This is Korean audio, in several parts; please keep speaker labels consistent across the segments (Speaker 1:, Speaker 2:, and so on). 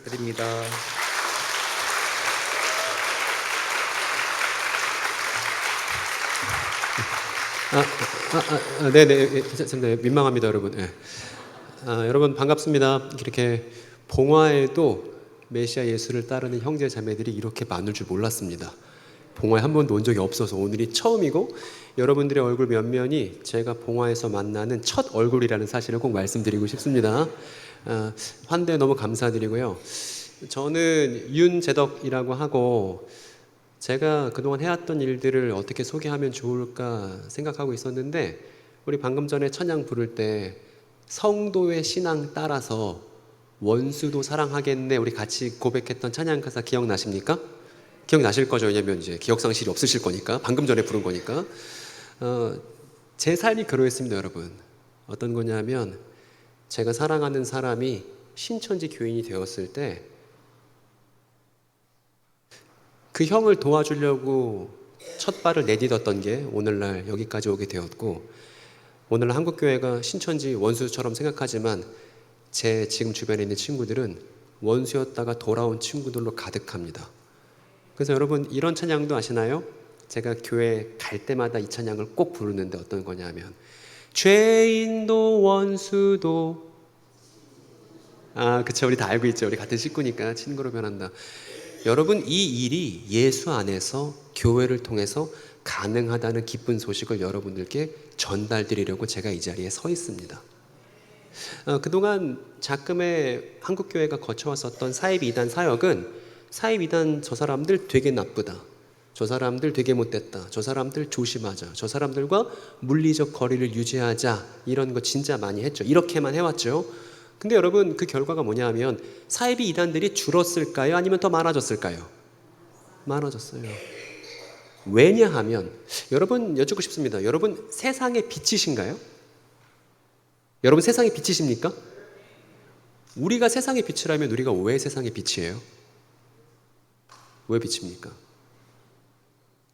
Speaker 1: 드립니다. 네네, 괜찮습니다. 민망합니다, 여러분. 네. 여러분 반갑습니다. 이렇게 봉화에도 메시아 예수를 따르는 형제 자매들이 이렇게 많을 줄 몰랐습니다. 봉화에 한 번도 온 적이 없어서 오늘이 처음이고, 여러분들의 얼굴 면면이 제가 봉화에서 만나는 첫 얼굴이라는 사실을 꼭 말씀드리고 싶습니다. 환대에 너무 감사드리고요. 저는 윤재덕이라고 하고, 제가 그동안 해왔던 일들을 어떻게 소개하면 좋을까 생각하고 있었는데, 우리 방금 전에 찬양 부를 때 성도의 신앙 따라서 원수도 사랑하겠네, 우리 같이 고백했던 찬양 가사 기억나십니까? 기억나실 거죠. 왜냐면 이제 기억상실이 없으실 거니까, 방금 전에 부른 거니까. 제 삶이 그러했습니다, 여러분. 어떤 거냐면, 제가 사랑하는 사람이 신천지 교인이 되었을 때 그 형을 도와주려고 첫 발을 내딛었던 게 오늘날 여기까지 오게 되었고, 오늘날 한국교회가 신천지 원수처럼 생각하지만 제 지금 주변에 있는 친구들은 원수였다가 돌아온 친구들로 가득합니다. 그래서 여러분, 이런 찬양도 아시나요? 제가 교회 갈 때마다 이 찬양을 꼭 부르는데 어떤 거냐면, 죄인도 원수도, 그쵸, 우리 다 알고 있죠. 우리 같은 식구니까 친구로 변한다. 여러분, 이 일이 예수 안에서 교회를 통해서 가능하다는 기쁜 소식을 여러분들께 전달드리려고 제가 이 자리에 서 있습니다. 그동안 작금의 한국교회가 거쳐왔었던 사이비 이단 사역은, 사이비 이단 저 사람들 되게 나쁘다, 저 사람들 되게 못됐다, 저 사람들 조심하자, 저 사람들과 물리적 거리를 유지하자, 이런 거 진짜 많이 했죠. 이렇게만 해왔죠. 근데 여러분, 그 결과가 뭐냐 하면 사이비 이단들이 줄었을까요? 아니면 더 많아졌을까요? 많아졌어요. 왜냐하면, 여러분 여쭙고 싶습니다. 여러분 세상의 빛이신가요? 여러분 세상의 빛이십니까? 우리가 세상의 빛이라면 우리가 왜 세상의 빛이에요? 왜 빛입니까?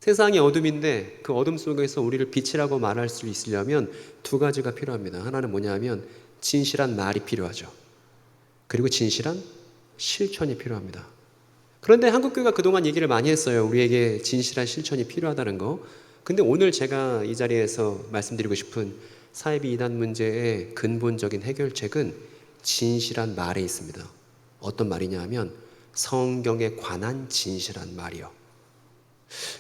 Speaker 1: 세상이 어둠인데 그 어둠 속에서 우리를 빛이라고 말할 수 있으려면 두 가지가 필요합니다. 하나는 뭐냐 하면 진실한 말이 필요하죠. 그리고 진실한 실천이 필요합니다. 그런데 한국교회가 그동안 얘기를 많이 했어요. 우리에게 진실한 실천이 필요하다는 거. 근데 오늘 제가 이 자리에서 말씀드리고 싶은 사이비 이단 문제의 근본적인 해결책은 진실한 말에 있습니다. 어떤 말이냐 하면 성경에 관한 진실한 말이요.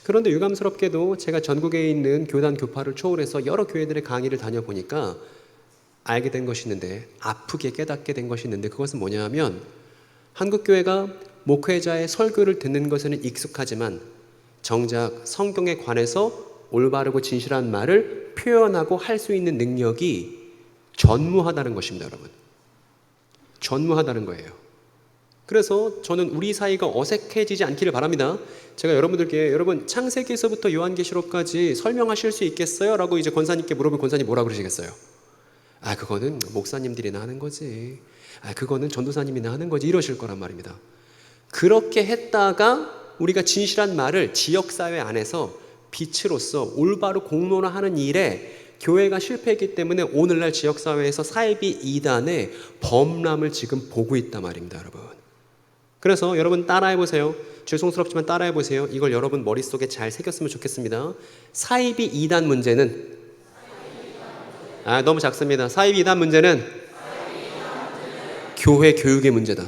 Speaker 1: 그런데 유감스럽게도 제가 전국에 있는 교단 교파를 초월해서 여러 교회들의 강의를 다녀보니까 알게 된 것이 있는데, 아프게 깨닫게 된 것이 있는데, 그것은 뭐냐 하면 한국교회가 목회자의 설교를 듣는 것에는 익숙하지만 정작 성경에 관해서 올바르고 진실한 말을 표현하고 할 수 있는 능력이 전무하다는 것입니다, 여러분. 전무하다는 거예요. 그래서 저는 우리 사이가 어색해지지 않기를 바랍니다. 제가 여러분들께, 여러분 창세기에서부터 요한계시록까지 설명하실 수 있겠어요? 라고 이제 권사님께 물어보면 권사님 뭐라 그러시겠어요? 그거는 목사님들이나 하는 거지. 그거는 전도사님이나 하는 거지. 이러실 거란 말입니다. 그렇게 했다가 우리가 진실한 말을 지역사회 안에서 빛으로서 올바로 공론화하는 일에 교회가 실패했기 때문에 오늘날 지역사회에서 사이비 이단의 범람을 지금 보고 있단 말입니다, 여러분. 그래서 여러분 따라해보세요. 죄송스럽지만 따라해보세요. 이걸 여러분 머릿속에 잘 새겼으면 좋겠습니다. 사이비 이단 문제는, 너무 작습니다. 사이비 이단 문제는 교회 교육의 문제다.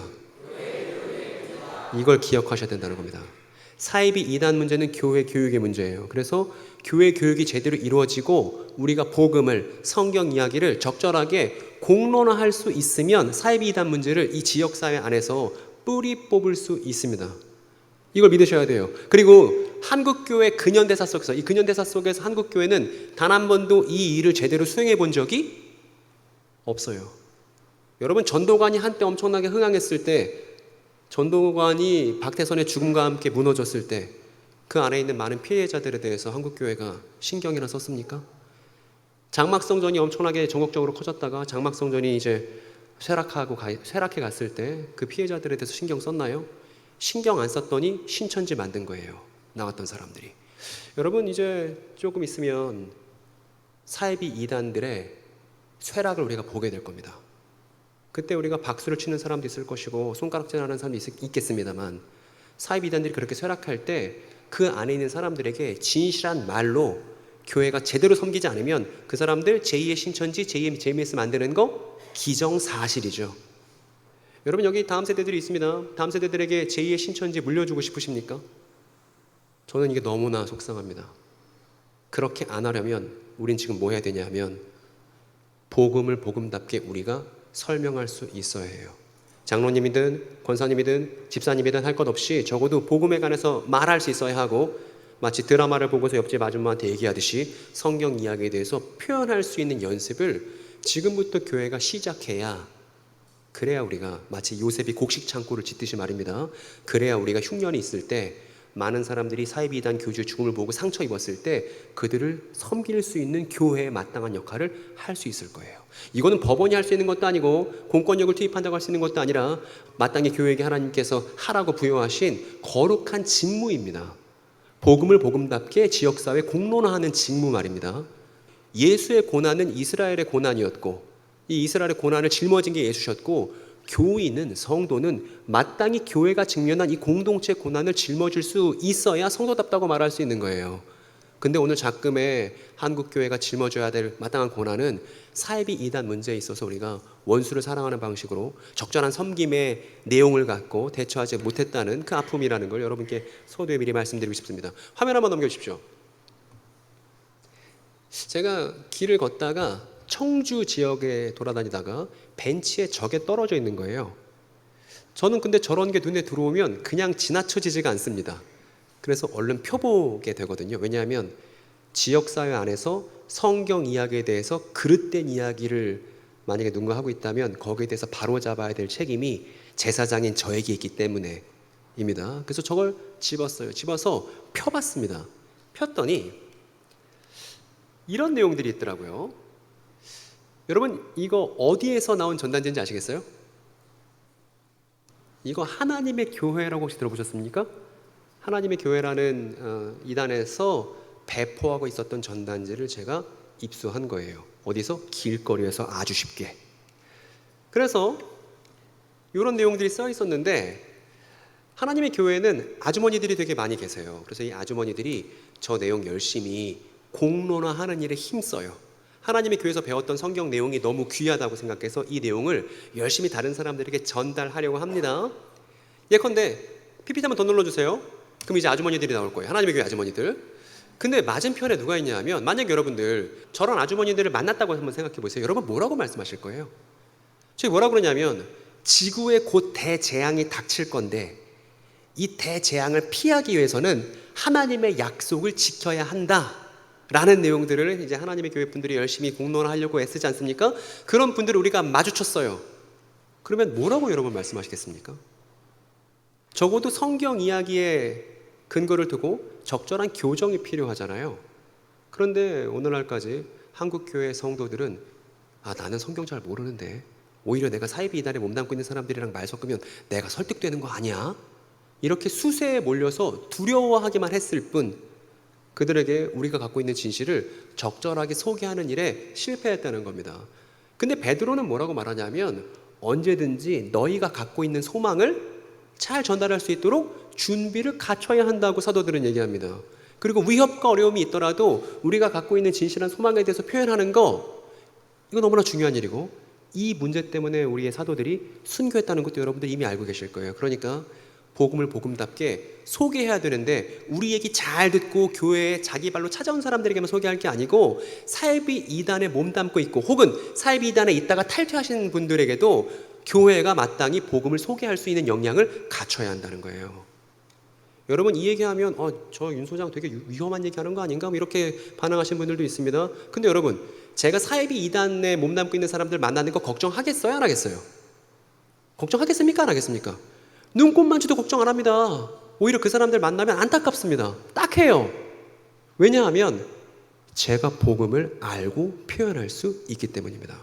Speaker 1: 이걸 기억하셔야 된다는 겁니다. 사이비 이단 문제는 교회 교육의 문제예요. 그래서 교회 교육이 제대로 이루어지고 우리가 복음을, 성경 이야기를 적절하게 공론화할 수 있으면 사이비 이단 문제를 이 지역사회 안에서 뿌리 뽑을 수 있습니다. 이걸 믿으셔야 돼요. 그리고 한국교회 근현대사 속에서, 이 근현대사 속에서 한국교회는 단 한 번도 이 일을 제대로 수행해 본 적이 없어요. 여러분, 전도관이 한때 엄청나게 흥황했을 때, 전도관이 박태선의 죽음과 함께 무너졌을 때 그 안에 있는 많은 피해자들에 대해서 한국교회가 신경이나 썼습니까? 장막성전이 엄청나게 전국적으로 커졌다가 장막성전이 이제 쇠락해 갔을 때 그 피해자들에 대해서 신경 썼나요? 신경 안 썼더니 신천지 만든 거예요. 나왔던 사람들이. 여러분, 이제 조금 있으면 사이비 이단들의 쇠락을 우리가 보게 될 겁니다. 그때 우리가 박수를 치는 사람도 있을 것이고 손가락질하는 사람도 있겠습니다만, 사이비 이단들이 그렇게 쇠락할 때 그 안에 있는 사람들에게 진실한 말로 교회가 제대로 섬기지 않으면 그 사람들 제2의 신천지, 제2의 JMS 만드는 거 기정사실이죠. 여러분, 여기 다음 세대들이 있습니다. 다음 세대들에게 제2의 신천지 물려주고 싶으십니까? 저는 이게 너무나 속상합니다. 그렇게 안 하려면 우린 지금 뭐 해야 되냐 하면 복음을 복음답게 우리가 설명할 수 있어야 해요. 장로님이든 권사님이든 집사님이든 할 것 없이 적어도 복음에 관해서 말할 수 있어야 하고, 마치 드라마를 보고서 옆집 아줌마한테 얘기하듯이 성경 이야기에 대해서 표현할 수 있는 연습을 지금부터 교회가 시작해야, 그래야 우리가 마치 요셉이 곡식 창고를 짓듯이 말입니다. 그래야 우리가 흉년이 있을 때 많은 사람들이 사이비 이단 교주의 죽음을 보고 상처 입었을 때 그들을 섬길 수 있는 교회에 마땅한 역할을 할 수 있을 거예요. 이거는 법원이 할 수 있는 것도 아니고 공권력을 투입한다고 할 수 있는 것도 아니라 마땅히 교회에게 하나님께서 하라고 부여하신 거룩한 직무입니다. 복음을 복음답게 지역사회 공론화하는 직무 말입니다. 예수의 고난은 이스라엘의 고난이었고 이 이스라엘의 고난을 짊어진 게 예수셨고, 교인은, 성도는 마땅히 교회가 직면한 이 공동체 고난을 짊어질 수 있어야 성도답다고 말할 수 있는 거예요. 근데 오늘 작금의 한국교회가 짊어져야 될 마땅한 고난은 사이비 이단 문제에 있어서 우리가 원수를 사랑하는 방식으로 적절한 섬김의 내용을 갖고 대처하지 못했다는 그 아픔이라는 걸 여러분께 서두에 미리 말씀드리고 싶습니다. 화면 한번 넘겨주십시오. 제가 길을 걷다가 청주 지역에 돌아다니다가 벤치에 적에 떨어져 있는 거예요. 저는 근데 저런 게 눈에 들어오면 그냥 지나쳐지지가 않습니다. 그래서 얼른 펴보게 되거든요. 왜냐하면 지역사회 안에서 성경 이야기에 대해서 그릇된 이야기를 만약에 누군가 하고 있다면 거기에 대해서 바로잡아야 될 책임이 제사장인 저에게 있기 때문에입니다. 그래서 저걸 집었어요. 집어서 펴봤습니다. 폈더니 이런 내용들이 있더라고요. 여러분, 이거 어디에서 나온 전단지인지 아시겠어요? 이거 하나님의 교회라고 혹시 들어보셨습니까? 하나님의 교회라는 이단에서 배포하고 있었던 전단지를 제가 입수한 거예요. 어디서? 길거리에서 아주 쉽게. 그래서 이런 내용들이 써 있었는데, 하나님의 교회는 아주머니들이 되게 많이 계세요. 그래서 이 아주머니들이 저 내용 열심히 공론화하는 일에 힘써요. 하나님의 교회에서 배웠던 성경 내용이 너무 귀하다고 생각해서 이 내용을 열심히 다른 사람들에게 전달하려고 합니다. 예컨대 PPT 한번 더 눌러주세요. 그럼 이제 아주머니들이 나올 거예요. 하나님의 교회 아주머니들. 근데 맞은편에 누가 있냐 면, 만약 여러분들 저런 아주머니들을 만났다고 한번 생각해 보세요. 여러분 뭐라고 말씀하실 거예요? 저희 뭐라고 그러냐면, 지구에 곧 대재앙이 닥칠 건데 이 대재앙을 피하기 위해서는 하나님의 약속을 지켜야 한다 라는 내용들을 이제 하나님의 교회 분들이 열심히 공론화하려고 애쓰지 않습니까? 그런 분들을 우리가 마주쳤어요. 그러면 뭐라고 여러분 말씀하시겠습니까? 적어도 성경 이야기에 근거를 두고 적절한 교정이 필요하잖아요. 그런데 오늘날까지 한국교회 성도들은 나는 성경 잘 모르는데 오히려 내가 사이비 이단에 몸담고 있는 사람들이랑 말 섞으면 내가 설득되는 거 아니야? 이렇게 수세에 몰려서 두려워하기만 했을 뿐 그들에게 우리가 갖고 있는 진실을 적절하게 소개하는 일에 실패했다는 겁니다. 근데 베드로는 뭐라고 말하냐면, 언제든지 너희가 갖고 있는 소망을 잘 전달할 수 있도록 준비를 갖춰야 한다고 사도들은 얘기합니다. 그리고 위협과 어려움이 있더라도 우리가 갖고 있는 진실한 소망에 대해서 표현하는 거, 이거 너무나 중요한 일이고, 이 문제 때문에 우리의 사도들이 순교했다는 것도 여러분들 이미 알고 계실 거예요. 그러니까 복음을 복음답게 소개해야 되는데 우리 얘기 잘 듣고 교회에 자기 발로 찾아온 사람들에게만 소개할 게 아니고 사이비 이단에 몸담고 있고 혹은 사이비 이단에 있다가 탈퇴하신 분들에게도 교회가 마땅히 복음을 소개할 수 있는 역량을 갖춰야 한다는 거예요. 여러분, 이 얘기하면 저 윤 소장 되게 위험한 얘기하는 거 아닌가? 이렇게 반응하시는 분들도 있습니다. 근데 여러분, 제가 사이비 이단에 몸담고 있는 사람들 만나는 거 걱정하겠어요? 안 하겠어요? 걱정하겠습니까? 안 하겠습니까? 눈꼽만 줘도 걱정 안 합니다. 오히려 그 사람들 만나면 안타깝습니다. 딱해요. 왜냐하면 제가 복음을 알고 표현할 수 있기 때문입니다.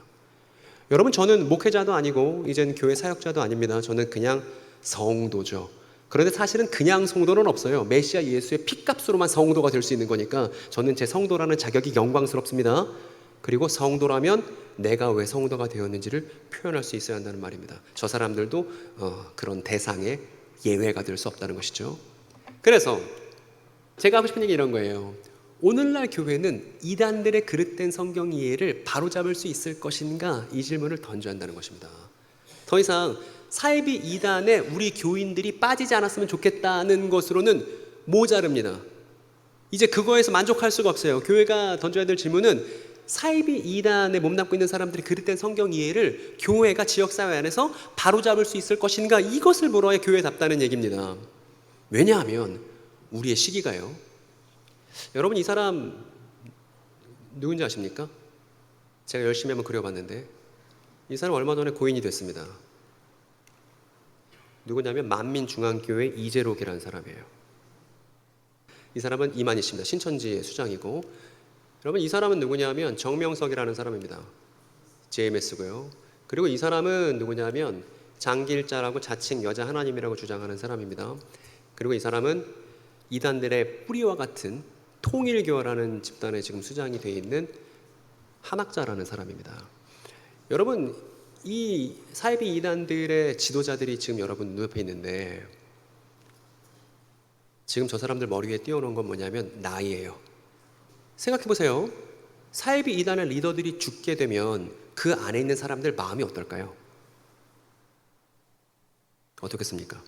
Speaker 1: 여러분, 저는 목회자도 아니고 이제는 교회 사역자도 아닙니다. 저는 그냥 성도죠. 그런데 사실은 그냥 성도는 없어요. 메시아 예수의 피값으로만 성도가 될 수 있는 거니까 저는 제 성도라는 자격이 영광스럽습니다. 그리고 성도라면 내가 왜 성도가 되었는지를 표현할 수 있어야 한다는 말입니다. 저 사람들도 그런 대상의 예외가 될 수 없다는 것이죠. 그래서 제가 하고 싶은 얘기 이런 거예요. 오늘날 교회는 이단들의 그릇된 성경 이해를 바로잡을 수 있을 것인가, 이 질문을 던져야 한다는 것입니다. 더 이상 사이비 이단에 우리 교인들이 빠지지 않았으면 좋겠다는 것으로는 모자릅니다. 이제 그거에서 만족할 수가 없어요. 교회가 던져야 될 질문은 사이비 이단에 몸담고 있는 사람들이 그릇된 성경 이해를 교회가 지역사회 안에서 바로잡을 수 있을 것인가, 이것을 물어야 교회답다는 얘기입니다. 왜냐하면 우리의 시기가요, 여러분 이 사람 누군지 아십니까? 제가 열심히 한번 그려봤는데 이 사람 얼마 전에 고인이 됐습니다. 누구냐면 만민중앙교회 이재록이라는 사람이에요. 이 사람은 이만희씨입니다. 신천지의 수장이고, 여러분 이 사람은 누구냐면 정명석이라는 사람입니다. JMS고요. 그리고 이 사람은 누구냐면 장길자라고 자칭 여자 하나님이라고 주장하는 사람입니다. 그리고 이 사람은 이단들의 뿌리와 같은 통일교라는 집단에 지금 수장이 되어 있는 한학자라는 사람입니다. 여러분 이 사이비 이단들의 지도자들이 지금 여러분 눈앞에 있는데, 지금 저 사람들 머리 위에 띄워놓은 건 뭐냐면 나이예요. 생각해 보세요. 사이비 이단의 리더들이 죽게 되면 그 안에 있는 사람들 마음이 어떨까요? 어떻겠습니까?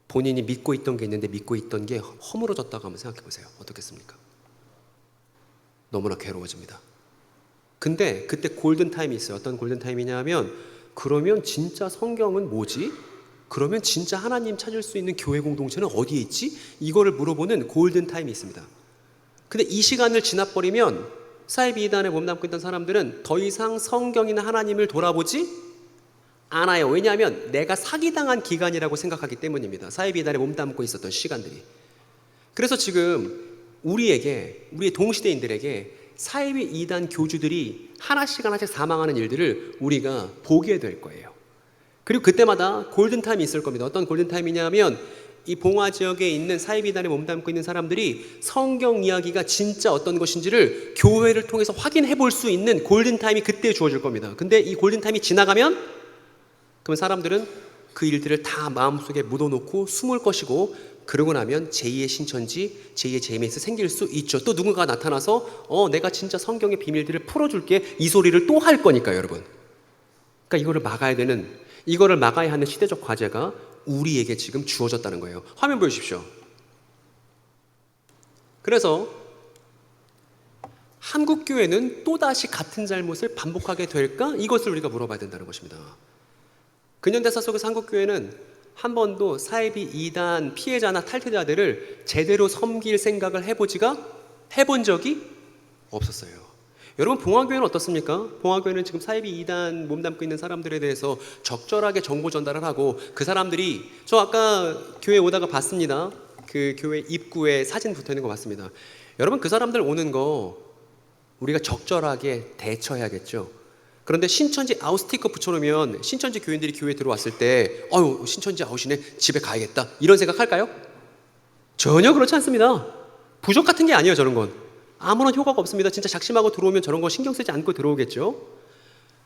Speaker 1: 본인이 믿고 있던 게 있는데 믿고 있던 게 허물어졌다고 한번 생각해 보세요. 어떻겠습니까? 너무나 괴로워집니다. 근데 그때 골든타임이 있어요. 어떤 골든타임이냐 하면, 그러면 진짜 성경은 뭐지? 그러면 진짜 하나님 찾을 수 있는 교회 공동체는 어디에 있지? 이거를 물어보는 골든타임이 있습니다. 근데 이 시간을 지나버리면 사이비 이단에 몸담고 있던 사람들은 더 이상 성경이나 하나님을 돌아보지 않아요. 왜냐하면 내가 사기당한 기간이라고 생각하기 때문입니다. 사이비 이단에 몸담고 있었던 시간들이. 그래서 지금 우리의 동시대인들에게 사이비 이단 교주들이 하나씩 사망하는 일들을 우리가 보게 될 거예요. 그리고 그때마다 골든타임이 있을 겁니다. 어떤 골든타임이냐 하면, 이 봉화 지역에 있는 사이비 이단에 몸담고 있는 사람들이 성경 이야기가 진짜 어떤 것인지를 교회를 통해서 확인해 볼 수 있는 골든타임이 그때 주어질 겁니다. 근데 이 골든타임이 지나가면, 그러면 사람들은 그 일들을 다 마음속에 묻어놓고 숨을 것이고, 그러고 나면 제2의 신천지, 제2의 JMS 생길 수 있죠. 또 누군가 나타나서 내가 진짜 성경의 비밀들을 풀어줄게, 이 소리를 또 할 거니까요, 여러분. 그러니까 이거를 막아야 하는 시대적 과제가 우리에게 지금 주어졌다는 거예요. 화면 보여주십시오. 그래서 한국교회는 또다시 같은 잘못을 반복하게 될까? 이것을 우리가 물어봐야 된다는 것입니다. 근현대사 속에서 한국교회는 한 번도 사이비 이단 피해자나 탈퇴자들을 제대로 섬길 생각을 해본 적이 없었어요. 여러분 봉화교회는 어떻습니까? 봉화교회는 지금 사이비 이단 몸담고 있는 사람들에 대해서 적절하게 정보 전달을 하고, 그 사람들이, 저 아까 교회 오다가 봤습니다. 그 교회 입구에 사진 붙어 있는 거 봤습니다. 여러분 그 사람들 오는 거 우리가 적절하게 대처해야겠죠. 그런데 신천지 아웃 스티커 붙여놓으면 신천지 교인들이 교회에 들어왔을 때 신천지 아웃이네, 집에 가야겠다, 이런 생각할까요? 전혀 그렇지 않습니다. 부적 같은 게 아니에요. 저런 건 아무런 효과가 없습니다. 진짜 작심하고 들어오면 저런 거 신경 쓰지 않고 들어오겠죠.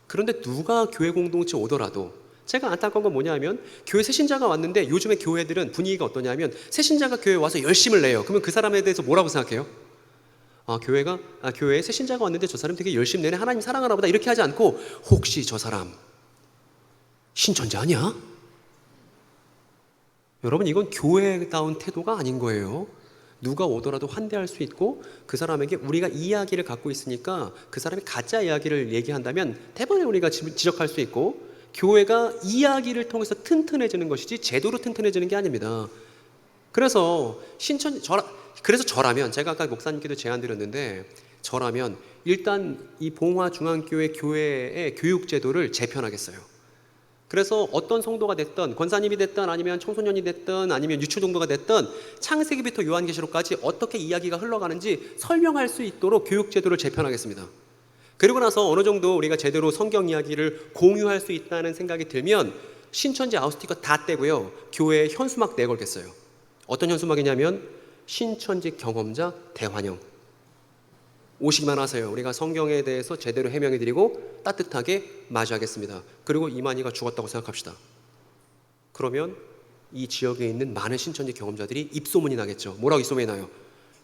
Speaker 1: 그런데 누가 교회 공동체 오더라도, 제가 안타까운 건 뭐냐 하면, 교회 새신자가 왔는데 요즘에 교회들은 분위기가 어떠냐 하면, 새신자가 교회에 와서 열심을 내요. 그러면 그 사람에 대해서 뭐라고 생각해요? 교회에 새신자가 왔는데 저 사람 되게 열심히 내네, 하나님 사랑하나 보다, 이렇게 하지 않고, 혹시 저 사람 신천지 아니야? 여러분 이건 교회다운 태도가 아닌 거예요. 누가 오더라도 환대할 수 있고, 그 사람에게 우리가 이야기를 갖고 있으니까 그 사람이 가짜 이야기를 얘기한다면 대번에 우리가 지적할 수 있고, 교회가 이야기를 통해서 튼튼해지는 것이지 제도로 튼튼해지는 게 아닙니다. 그래서 저라면, 제가 아까 목사님께도 제안 드렸는데, 저라면 일단 이 봉화중앙교회 교회의 교육제도를 재편하겠어요. 그래서 어떤 성도가 됐든, 권사님이 됐든, 아니면 청소년이 됐든, 아니면 유초동도가 됐든, 창세기부터 요한계시록까지 어떻게 이야기가 흘러가는지 설명할 수 있도록 교육제도를 재편하겠습니다. 그리고 나서 어느 정도 우리가 제대로 성경 이야기를 공유할 수 있다는 생각이 들면 신천지 아웃스티커 다 떼고요, 교회에 현수막 내걸겠어요. 어떤 현수막이냐면 신천지 경험자 대환영. 오시기만 하세요. 우리가 성경에 대해서 제대로 해명해드리고 따뜻하게 맞이하겠습니다. 그리고 이만희가 죽었다고 생각합시다. 그러면 이 지역에 있는 많은 신천지 경험자들이 입소문이 나겠죠. 뭐라고 입소문이 나요?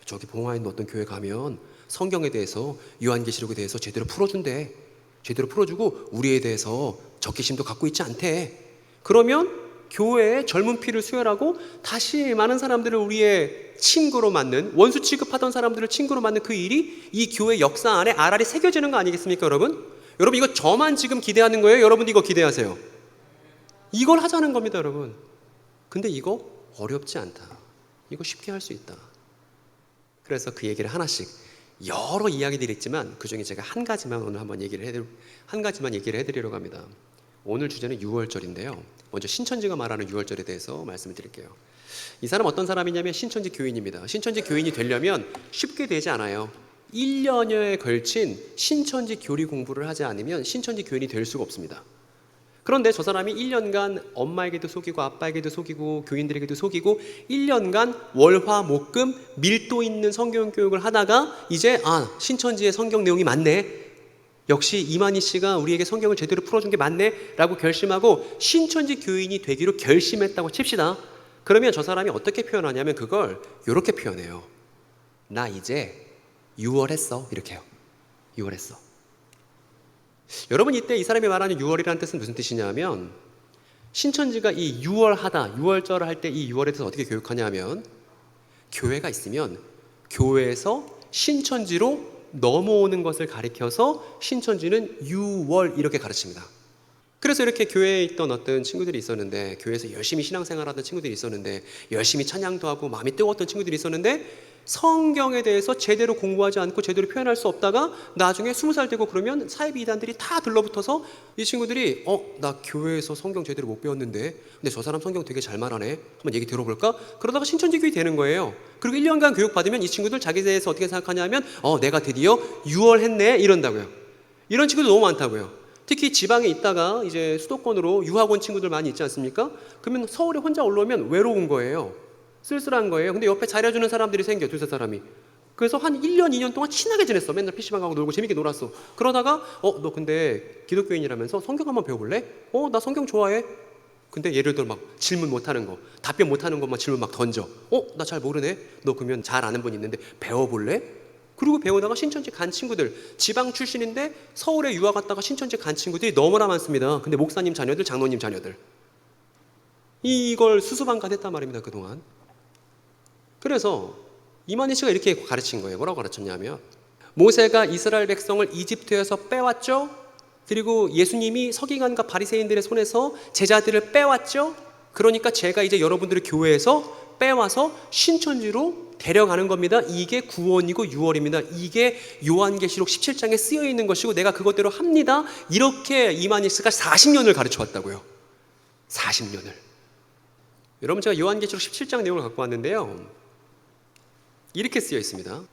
Speaker 1: 저기 봉화에 있는 어떤 교회 가면 성경에 대해서, 요한계시록에 대해서 제대로 풀어준대. 제대로 풀어주고 우리에 대해서 적개심도 갖고 있지 않대. 그러면 교회에 젊은 피를 수혈하고 다시 많은 사람들을 우리의 친구로 맞는, 원수 취급하던 사람들을 친구로 맞는 그 일이 이 교회 역사 안에 알알이 새겨지는 거 아니겠습니까, 여러분? 여러분, 이거 저만 지금 기대하는 거예요? 여러분도 이거 기대하세요? 이걸 하자는 겁니다, 여러분. 근데 이거 어렵지 않다. 이거 쉽게 할 수 있다. 그래서 그 얘기를 하나씩, 여러 이야기들이 있지만 그 중에 제가 한 가지만 오늘 한번 얘기를 해드리려고 합니다. 오늘 주제는 유월절인데요. 먼저 신천지가 말하는 유월절에 대해서 말씀을 드릴게요. 이 사람 어떤 사람이냐면 신천지 교인입니다. 신천지 교인이 되려면 쉽게 되지 않아요. 1년여에 걸친 신천지 교리 공부를 하지 않으면 신천지 교인이 될 수가 없습니다. 그런데 저 사람이 1년간 엄마에게도 속이고 아빠에게도 속이고 교인들에게도 속이고 1년간 월화목금 밀도 있는 성경 교육을 하다가 이제 신천지의 성경 내용이 맞네, 역시 이만희 씨가 우리에게 성경을 제대로 풀어준 게 맞네 라고 결심하고 신천지 교인이 되기로 결심했다고 칩시다. 그러면 저 사람이 어떻게 표현하냐면 그걸 이렇게 표현해요. 나 이제 6월 했어, 이렇게 해요. 6월 했어. 여러분, 이때 이 사람이 말하는 6월이라는 뜻은 무슨 뜻이냐면, 신천지가 이 6월 하다, 6월절을 할 때 이 6월에 대해서 어떻게 교육하냐면, 교회가 있으면 교회에서 신천지로 넘어오는 것을 가리켜서 신천지는 6월 이렇게 가르칩니다. 그래서 이렇게 교회에 있던 어떤 친구들이 있었는데, 교회에서 열심히 신앙생활하던 친구들이 있었는데, 열심히 찬양도 하고 마음이 뜨거웠던 친구들이 있었는데, 성경에 대해서 제대로 공부하지 않고 제대로 표현할 수 없다가 나중에 20살 되고 그러면 사이비 이단들이 다 들러붙어서 이 친구들이 나 교회에서 성경 제대로 못 배웠는데 근데 저 사람 성경 되게 잘 말하네, 한번 얘기 들어볼까? 그러다가 신천지 교회 되는 거예요. 그리고 1년간 교육받으면 이 친구들 자기에 대해서 어떻게 생각하냐면 내가 드디어 6월 했네, 이런다고요. 이런 친구들 너무 많다고요. 특히 지방에 있다가 이제 수도권으로 유학 온 친구들 많이 있지 않습니까? 그러면 서울에 혼자 올라오면 외로운 거예요. 쓸쓸한 거예요. 근데 옆에 잘해주는 사람들이 생겨, 두세 사람이. 그래서 한 1년, 2년 동안 친하게 지냈어. 맨날 PC방 가고 놀고 재밌게 놀았어. 그러다가 너 근데 기독교인이라면서 성경 한번 배워볼래? 나 성경 좋아해. 근데 예를 들어 막 질문 못하는 거, 답변 못하는 것만 질문 막 던져. 나 잘 모르네. 너 그러면 잘 아는 분 있는데 배워볼래? 그리고 배우다가 신천지 간 친구들, 지방 출신인데 서울에 유학 갔다가 신천지 간 친구들이 너무나 많습니다. 근데 목사님 자녀들, 장로님 자녀들, 이걸 수수방관했단 말입니다, 그동안. 그래서 이만희 씨가 이렇게 가르친 거예요. 뭐라고 가르쳤냐면, 모세가 이스라엘 백성을 이집트에서 빼왔죠. 그리고 예수님이 서기관과 바리새인들의 손에서 제자들을 빼왔죠. 그러니까 제가 이제 여러분들의 교회에서 빼와서 신천지로 데려가는 겁니다. 이게 구원이고 6월입니다. 이게 요한계시록 17장에 쓰여 있는 것이고 내가 그것대로 합니다. 이렇게 이만희 씨가 40년을 가르쳐 왔다고요. 40년을. 여러분, 제가 요한계시록 17장 내용을 갖고 왔는데요, 이렇게 쓰여 있습니다.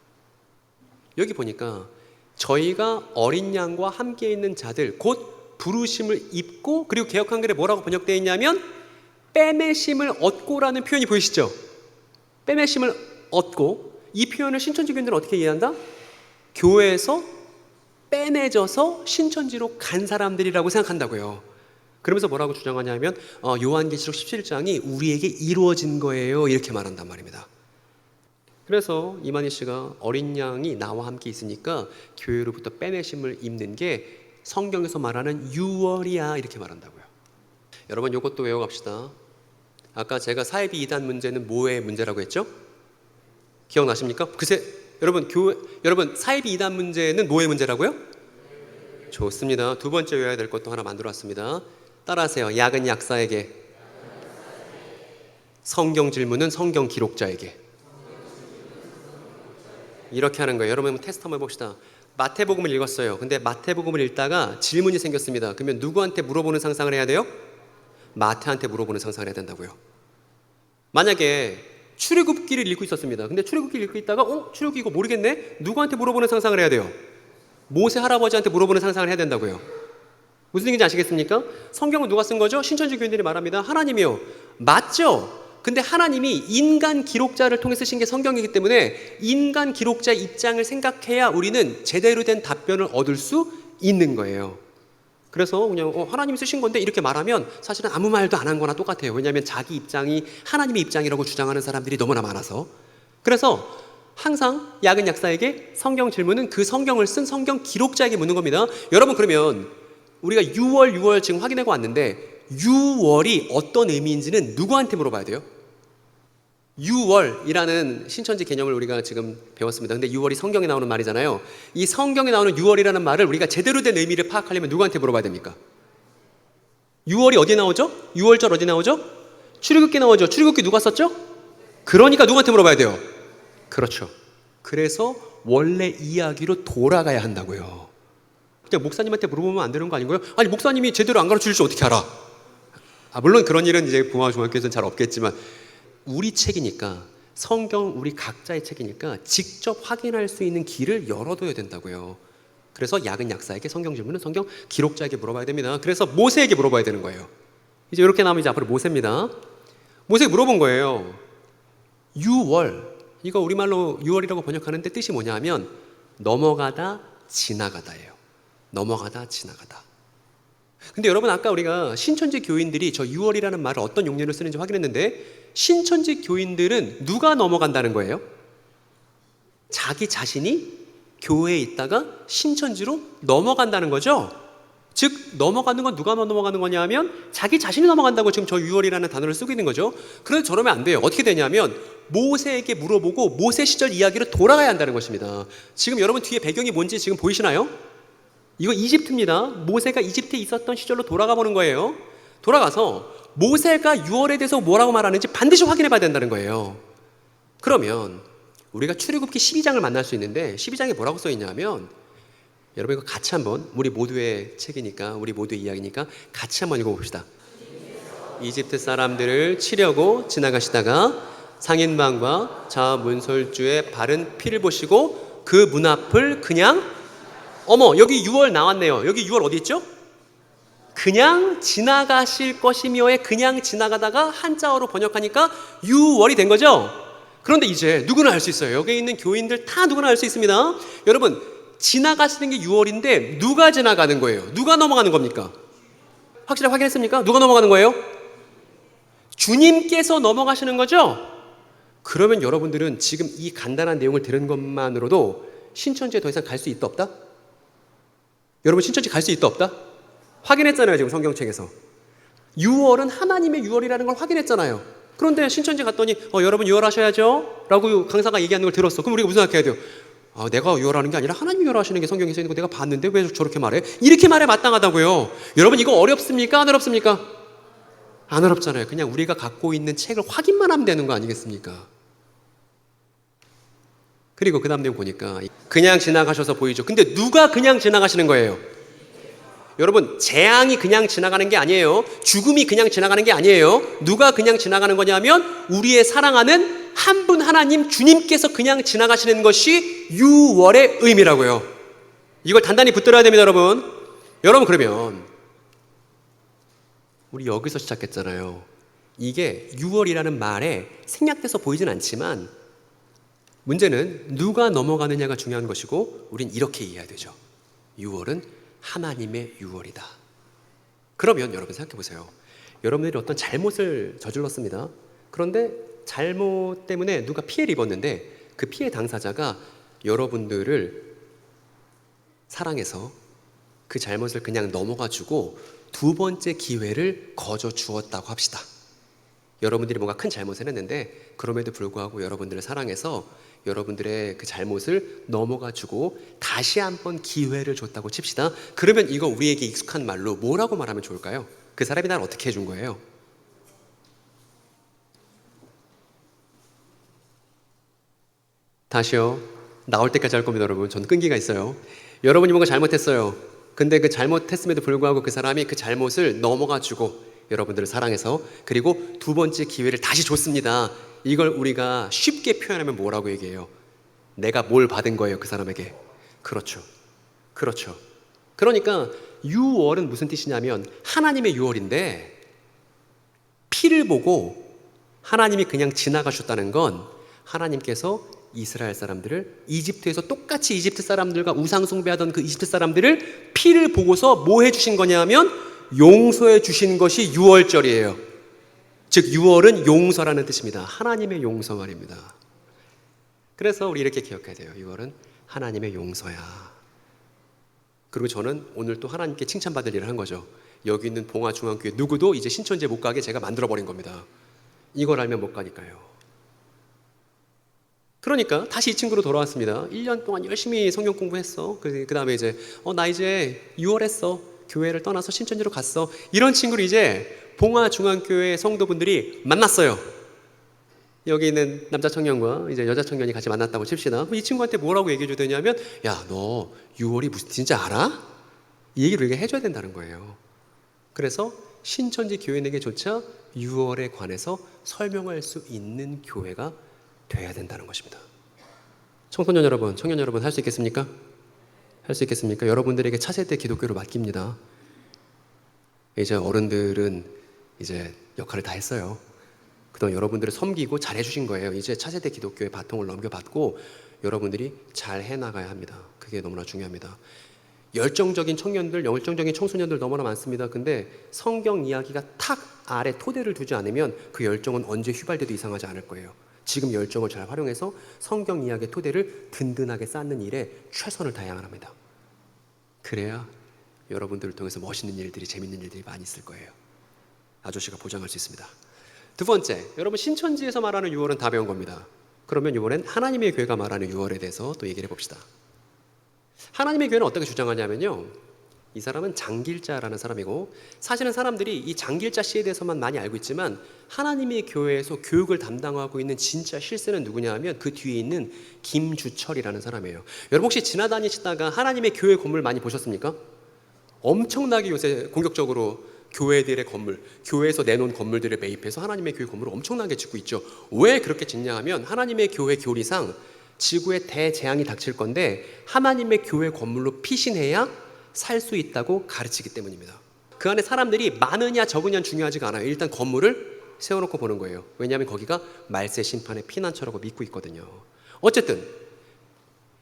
Speaker 1: 여기 보니까 저희가 어린 양과 함께 있는 자들 곧 부르심을 입고, 그리고 개역 한글에 뭐라고 번역되어 있냐면 빼매심을 얻고라는 표현이 보이시죠? 빼매심을 얻고. 이 표현을 신천지 교인들은 어떻게 이해한다? 교회에서 빼내져서 신천지로 간 사람들이라고 생각한다고요. 그러면서 뭐라고 주장하냐면 요한계시록 17장이 우리에게 이루어진 거예요, 이렇게 말한단 말입니다. 그래서 이만희 씨가 어린 양이 나와 함께 있으니까 교회로부터 빼내심을 입는 게 성경에서 말하는 6월이야, 이렇게 말한다고요. 여러분, 이것도 외워갑시다. 아까 제가 사이비 이단 문제는 뭐의 문제라고 했죠? 기억나십니까? 글쎄, 여러분 사이비 이단 문제는 뭐의 문제라고요? 좋습니다. 두 번째 외워야 될 것도 하나 만들어 왔습니다. 따라하세요. 약은 약사에게, 성경 질문은 성경 기록자에게. 이렇게 하는 거예요. 여러분, 테스트 한번 해봅시다. 마태복음을 읽었어요. 근데 마태복음을 읽다가 질문이 생겼습니다. 그러면 누구한테 물어보는 상상을 해야 돼요? 마태한테 물어보는 상상을 해야 된다고요. 만약에 출애굽기를 읽고 있었습니다. 근데 출애굽기를 읽고 있다가 출애굽기 이거 모르겠네? 누구한테 물어보는 상상을 해야 돼요? 모세 할아버지한테 물어보는 상상을 해야 된다고요. 무슨 얘기인지 아시겠습니까? 성경은 누가 쓴 거죠? 신천지 교인들이 말합니다. 하나님이요. 맞죠? 근데 하나님이 인간 기록자를 통해 쓰신 게 성경이기 때문에 인간 기록자의 입장을 생각해야 우리는 제대로 된 답변을 얻을 수 있는 거예요. 그래서 그냥 하나님이 쓰신 건데 이렇게 말하면 사실은 아무 말도 안 한 거나 똑같아요. 왜냐하면 자기 입장이 하나님의 입장이라고 주장하는 사람들이 너무나 많아서. 그래서 항상 야근 약사에게 성경 질문은 그 성경을 쓴 성경 기록자에게 묻는 겁니다. 여러분, 그러면 우리가 6월 지금 확인하고 왔는데 6월이 어떤 의미인지는 누구한테 물어봐야 돼요? 6월이라는 신천지 개념을 우리가 지금 배웠습니다. 근데 6월이 성경에 나오는 말이잖아요. 이 성경에 나오는 6월이라는 말을 우리가 제대로 된 의미를 파악하려면 누구한테 물어봐야 됩니까? 6월이 어디에 나오죠? 6월절 어디 나오죠? 출애굽기 나오죠. 출애굽기 누가 썼죠? 그러니까 누구한테 물어봐야 돼요? 그렇죠. 그래서 원래 이야기로 돌아가야 한다고요. 그냥 목사님한테 물어보면 안 되는 거 아닌가요? 아니, 목사님이 제대로 안 가르쳐 줄지 어떻게 알아? 물론 그런 일은 이제 부마중학교에서는 잘 없겠지만 우리 책이니까, 성경 우리 각자의 책이니까 직접 확인할 수 있는 길을 열어둬야 된다고요. 그래서 야근 약사에게 성경 질문은 성경 기록자에게 물어봐야 됩니다. 그래서 모세에게 물어봐야 되는 거예요. 이제 이렇게 나오면 이제 앞으로 모세입니다. 모세에게 물어본 거예요. 6월, 이거 우리말로 6월이라고 번역하는데 뜻이 뭐냐 하면 넘어가다 지나가다예요. 넘어가다 지나가다. 근데 여러분, 아까 우리가 신천지 교인들이 저 6월이라는 말을 어떤 용례로 쓰는지 확인했는데 신천지 교인들은 누가 넘어간다는 거예요? 자기 자신이 교회에 있다가 신천지로 넘어간다는 거죠. 즉 넘어가는 건 누가 넘어가는 거냐 하면 자기 자신이 넘어간다고 지금 저 6월이라는 단어를 쓰고 있는 거죠. 그래서 저러면 안 돼요. 어떻게 되냐면 모세에게 물어보고 모세 시절 이야기로 돌아가야 한다는 것입니다. 지금 여러분 뒤에 배경이 뭔지 지금 보이시나요? 이거 이집트입니다. 모세가 이집트에 있었던 시절로 돌아가 보는 거예요. 돌아가서 모세가 6월에 대해서 뭐라고 말하는지 반드시 확인해 봐야 된다는 거예요. 그러면 우리가 출애굽기 12장을 만날 수 있는데 12장에 뭐라고 써 있냐면, 여러분 이거 같이 한번, 우리 모두의 책이니까, 우리 모두의 이야기니까 같이 한번 읽어봅시다. 이집트 사람들을 치려고 지나가시다가 상인방과 자문설주의 바른 피를 보시고 그 문 앞을 그냥, 여기 6월 나왔네요. 여기 6월 어디 있죠? 그냥 지나가실 것이며에 그냥 지나가다가 한자어로 번역하니까 6월이 된 거죠. 그런데 이제 누구나 알 수 있어요. 여기 있는 교인들 다 누구나 알 수 있습니다. 여러분, 지나가시는 게 6월인데 누가 지나가는 거예요? 누가 넘어가는 겁니까? 확실히 확인했습니까? 누가 넘어가는 거예요? 주님께서 넘어가시는 거죠? 그러면 여러분들은 지금 이 간단한 내용을 들은 것만으로도 신천지에 더 이상 갈 수 있다 없다? 여러분 신천지 갈 수 있다 없다? 확인했잖아요. 지금 성경책에서 6월은 하나님의 6월이라는 걸 확인했잖아요. 그런데 신천지 갔더니 여러분 6월 하셔야죠 라고 강사가 얘기하는 걸 들었어. 그럼 우리가 무슨 생각해야 돼요? 내가 6월 하는 게 아니라 하나님이 6월 하시는 게 성경에 써 있는 거 내가 봤는데 왜 저렇게 말해? 이렇게 말해 마땅하다고요. 여러분 이거 어렵습니까? 안 어렵습니까? 안 어렵잖아요. 그냥 우리가 갖고 있는 책을 확인만 하면 되는 거 아니겠습니까? 그리고 그 다음 내용 보니까 그냥 지나가셔서 보이죠. 근데 누가 그냥 지나가시는 거예요? 여러분, 재앙이 그냥 지나가는 게 아니에요. 죽음이 그냥 지나가는 게 아니에요. 누가 그냥 지나가는 거냐면 우리의 사랑하는 한 분 하나님 주님께서 그냥 지나가시는 것이 6월의 의미라고요. 이걸 단단히 붙들어야 됩니다. 여러분 그러면 우리 여기서 시작했잖아요. 이게 6월이라는 말에 생략돼서 보이진 않지만 문제는 누가 넘어가느냐가 중요한 것이고 우린 이렇게 이해해야 되죠. 6월은 하나님의 6월이다. 그러면 여러분 생각해 보세요. 여러분들이 어떤 잘못을 저질렀습니다. 그런데 잘못 때문에 누가 피해를 입었는데 그 피해 당사자가 여러분들을 사랑해서 그 잘못을 그냥 넘어가주고 두 번째 기회를 거저 주었다고 합시다. 여러분들이 뭔가 큰 잘못을 했는데 그럼에도 불구하고 여러분들을 사랑해서 여러분들의 그 잘못을 넘어가주고 다시 한번 기회를 줬다고 칩시다. 그러면 이거 우리에게 익숙한 말로 뭐라고 말하면 좋을까요? 그 사람이 날 어떻게 해준 거예요? 다시요. 나올 때까지 할 겁니다, 여러분. 전 끈기가 있어요. 여러분이 뭔가 잘못했어요. 근데 그 잘못했음에도 불구하고 그 사람이 그 잘못을 넘어가주고 여러분들을 사랑해서 그리고 두 번째 기회를 다시 줬습니다. 이걸 우리가 쉽게 표현하면 뭐라고 얘기해요? 내가 뭘 받은 거예요, 그 사람에게. 그렇죠. 그러니까 6월은 무슨 뜻이냐면 하나님의 6월인데 피를 보고 하나님이 그냥 지나가셨다는 건 하나님께서 이스라엘 사람들을 이집트에서 똑같이 이집트 사람들과 우상 숭배하던 그 이집트 사람들을 피를 보고서 뭐 해주신 거냐면 용서해 주신 것이 유월절이에요. 즉 유월은 용서라는 뜻입니다. 하나님의 용서 말입니다. 그래서 우리 이렇게 기억해야 돼요. 유월은 하나님의 용서야. 그리고 저는 오늘 또 하나님께 칭찬받을 일을 한 거죠. 여기 있는 봉화중앙교회 누구도 이제 신천지에 못 가게 제가 만들어버린 겁니다. 이걸 알면 못 가니까요. 그러니까 다시 이 친구로 돌아왔습니다. 1년 동안 열심히 성경 공부했어. 그 다음에 이제 나 이제 6월 했어. 교회를 떠나서 신천지로 갔어. 이런 친구를 이제 봉화중앙교회 성도분들이 만났어요. 여기 있는 남자 청년과 이제 여자 청년이 같이 만났다고 칩시다. 이 친구한테 뭐라고 얘기해 줘야 되냐면 야, 너 6월이 무슨 진짜 알아? 이 얘기를 우리가 해줘야 된다는 거예요. 그래서 신천지 교인에게조차 6월에 관해서 설명할 수 있는 교회가 돼야 된다는 것입니다. 청소년 여러분, 청년 여러분 할 수 있겠습니까? 할 수 있겠습니까? 여러분들에게 차세대 기독교를 맡깁니다. 이제 어른들은 이제 역할을 다 했어요. 그동안 여러분들을 섬기고 잘 해주신 거예요. 이제 차세대 기독교의 바통을 넘겨받고 여러분들이 잘 해나가야 합니다. 그게 너무나 중요합니다. 열정적인 청년들, 열정적인 청소년들 너무나 많습니다. 근데 성경 이야기가 탁 아래 토대를 두지 않으면 그 열정은 언제 휘발돼도 이상하지 않을 거예요. 지금 열정을 잘 활용해서 성경 이야기의 토대를 든든하게 쌓는 일에 최선을 다해야만 합니다. 그래야 여러분들을 통해서 멋있는 일들이, 재밌는 일들이 많이 있을 거예요. 아저씨가 보장할 수 있습니다. 두 번째, 여러분 신천지에서 말하는 6월은 다 배운 겁니다. 그러면 이번엔 하나님의 교회가 말하는 6월에 대해서 또 얘기를 해봅시다. 하나님의 교회는 어떻게 주장하냐면요, 이 사람은 장길자라는 사람이고, 사실은 사람들이 이 장길자 씨에 대해서만 많이 알고 있지만 하나님의 교회에서 교육을 담당하고 있는 진짜 실세는 누구냐 하면 그 뒤에 있는 김주철이라는 사람이에요. 여러분 혹시 지나다니시다가 하나님의 교회 건물 많이 보셨습니까? 엄청나게 요새 공격적으로 교회들의 건물, 교회에서 내놓은 건물들을 매입해서 하나님의 교회 건물을 엄청나게 짓고 있죠. 왜 그렇게 짓냐 하면 하나님의 교회 교리상 지구에 대재앙이 닥칠 건데 하나님의 교회 건물로 피신해야 살 수 있다고 가르치기 때문입니다. 그 안에 사람들이 많으냐 적으냐는 중요하지가 않아요. 일단 건물을 세워놓고 보는 거예요. 왜냐하면 거기가 말세 심판의 피난처라고 믿고 있거든요. 어쨌든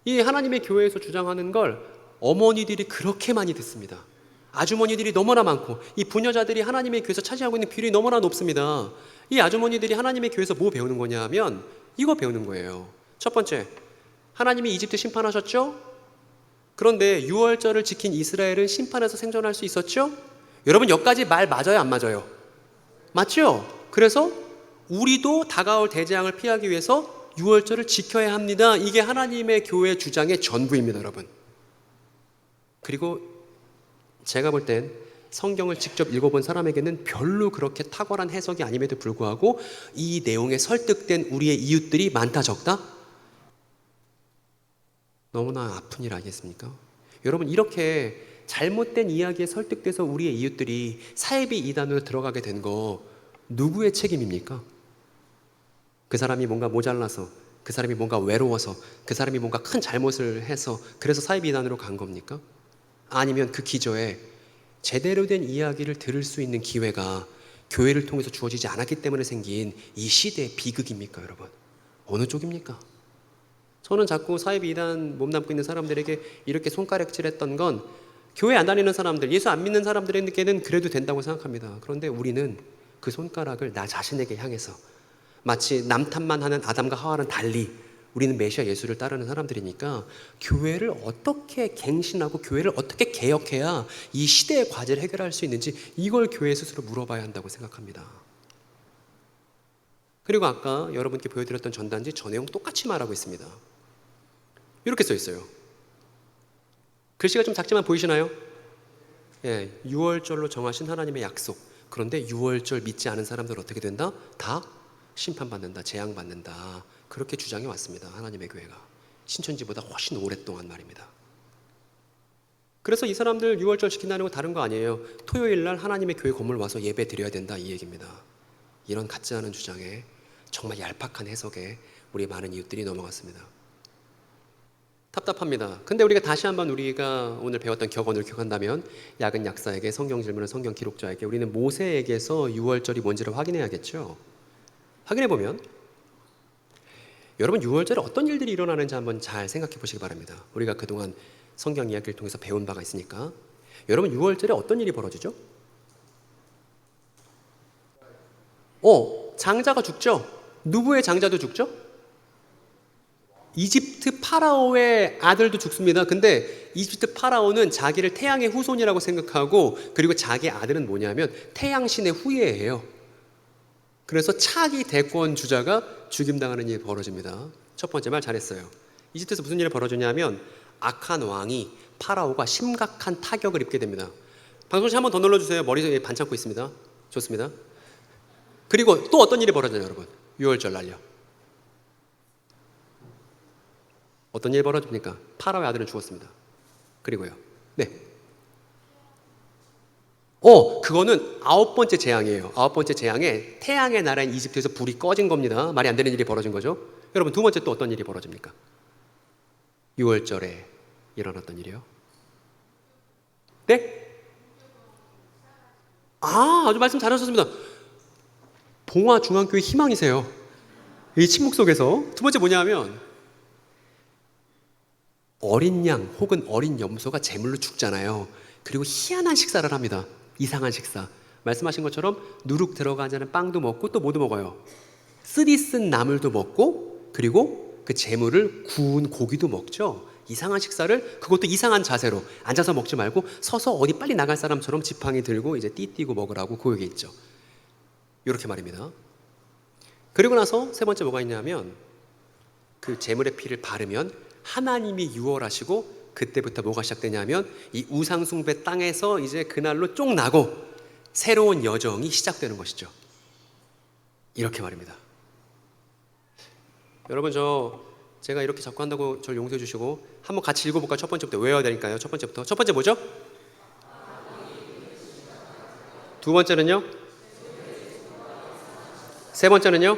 Speaker 1: 이 하나님의 교회에서 주장하는 걸 어머니들이 그렇게 많이 듣습니다. 아주머니들이 너무나 많고 이 부녀자들이 하나님의 교회에서 차지하고 있는 비율이 너무나 높습니다. 이 아주머니들이 하나님의 교회에서 뭐 배우는 거냐 하면 이거 배우는 거예요. 첫 번째, 하나님이 이집트 심판하셨죠? 그런데 유월절을 지킨 이스라엘은 심판에서 생존할 수 있었죠? 여러분 여기까지 말 맞아요, 안 맞아요? 맞죠? 그래서 우리도 다가올 대재앙을 피하기 위해서 유월절을 지켜야 합니다. 이게 하나님의 교회 주장의 전부입니다, 여러분. 그리고 제가 볼 땐 성경을 직접 읽어본 사람에게는 별로 그렇게 탁월한 해석이 아님에도 불구하고 이 내용에 설득된 우리의 이웃들이 많다 적다? 너무나 아픈 일 아니겠습니까? 여러분 이렇게 잘못된 이야기에 설득돼서 우리의 이웃들이 사이비 이단으로 들어가게 된 거 누구의 책임입니까? 그 사람이 뭔가 모자라서, 그 사람이 뭔가 외로워서, 그 사람이 뭔가 큰 잘못을 해서 그래서 사이비 이단으로 간 겁니까? 아니면 그 기저에 제대로 된 이야기를 들을 수 있는 기회가 교회를 통해서 주어지지 않았기 때문에 생긴 이 시대의 비극입니까, 여러분? 어느 쪽입니까? 저는 자꾸 사이비 이단 몸담고 있는 사람들에게 이렇게 손가락질했던 건 교회 안 다니는 사람들, 예수 안 믿는 사람들에게는 그래도 된다고 생각합니다. 그런데 우리는 그 손가락을 나 자신에게 향해서 마치 남 탓만 하는 아담과 하와는 달리 우리는 메시아 예수를 따르는 사람들이니까 교회를 어떻게 갱신하고 교회를 어떻게 개혁해야 이 시대의 과제를 해결할 수 있는지 이걸 교회 스스로 물어봐야 한다고 생각합니다. 그리고 아까 여러분께 보여드렸던 전단지 저 내용 똑같이 말하고 있습니다. 이렇게 써 있어요. 글씨가 좀 작지만 보이시나요? 예, 6월절로 정하신 하나님의 약속. 그런데 6월절 믿지 않은 사람들 어떻게 된다? 다 심판받는다, 재앙받는다. 그렇게 주장해 왔습니다. 하나님의 교회가. 신천지보다 훨씬 오랫동안 말입니다. 그래서 이 사람들 6월절 지킨다는 건 다른 거 아니에요. 토요일 날 하나님의 교회 건물 와서 예배 드려야 된다 이 얘기입니다. 이런 같지 않은 주장에 정말 얄팍한 해석에 우리 많은 이웃들이 넘어갔습니다. 답답합니다. 근데 우리가 다시 한번 우리가 오늘 배웠던 격언을 기억한다면 야근 약사에게 성경 질문을 성경 기록자에게 우리는 모세에게서 6월절이 뭔지를 확인해야겠죠. 확인해 보면 여러분 6월절에 어떤 일들이 일어나는지 한번 잘 생각해 보시기 바랍니다. 우리가 그동안 성경 이야기를 통해서 배운 바가 있으니까. 여러분 6월절에 어떤 일이 벌어지죠? 장자가 죽죠? 누구의 장자도 죽죠? 이집트 파라오의 아들도 죽습니다. 근데 이집트 파라오는 자기를 태양의 후손이라고 생각하고, 그리고 자기 아들은 뭐냐면 태양신의 후예예요. 그래서 차기 대권 주자가 죽임당하는 일이 벌어집니다. 첫 번째 말 잘했어요. 이집트에서 무슨 일이 벌어지냐면 악한 왕이 파라오가 심각한 타격을 입게 됩니다. 방송실 한 번 더 눌러주세요. 머리에 반창고 있습니다. 좋습니다. 그리고 또 어떤 일이 벌어져요, 여러분? 6월절 날요. 어떤 일이 벌어집니까? 파라오의 아들은 죽었습니다. 그리고요. 네. 그거는 9번째 재앙이에요. 9번째 재앙에 태양의 나라인 이집트에서 불이 꺼진 겁니다. 말이 안 되는 일이 벌어진 거죠. 여러분 두 번째 또 어떤 일이 벌어집니까? 6월절에 일어났던 일이요. 네? 아주 말씀 잘하셨습니다. 봉화 중앙교회 희망이세요. 이 침묵 속에서. 두 번째 뭐냐면 어린 양 혹은 어린 염소가 제물로 죽잖아요. 그리고 희한한 식사를 합니다. 이상한 식사. 말씀하신 것처럼 누룩 들어가지 않은 빵도 먹고 또 뭐도 먹어요? 쓰리 쓴 나물도 먹고, 그리고 그 제물을 구운 고기도 먹죠. 이상한 식사를, 그것도 이상한 자세로 앉아서 먹지 말고 서서 어디 빨리 나갈 사람처럼 지팡이 들고 이제 띠띠고 먹으라고 그 얘기 있죠. 이렇게 말입니다. 그리고 나서 세 번째 뭐가 있냐면 그 제물의 피를 바르면 하나님이 유월하시고, 그때부터 뭐가 시작되냐면 이 우상숭배 땅에서 이제 그날로 쫑 나고 새로운 여정이 시작되는 것이죠. 이렇게 말입니다. 여러분 제가 이렇게 자꾸 한다고 저를 용서해 주시고 한번 같이 읽어볼까요? 첫 번째부터 외워야 되니까요. 첫 번째부터. 첫 번째 뭐죠? 두 번째는요? 세 번째는요?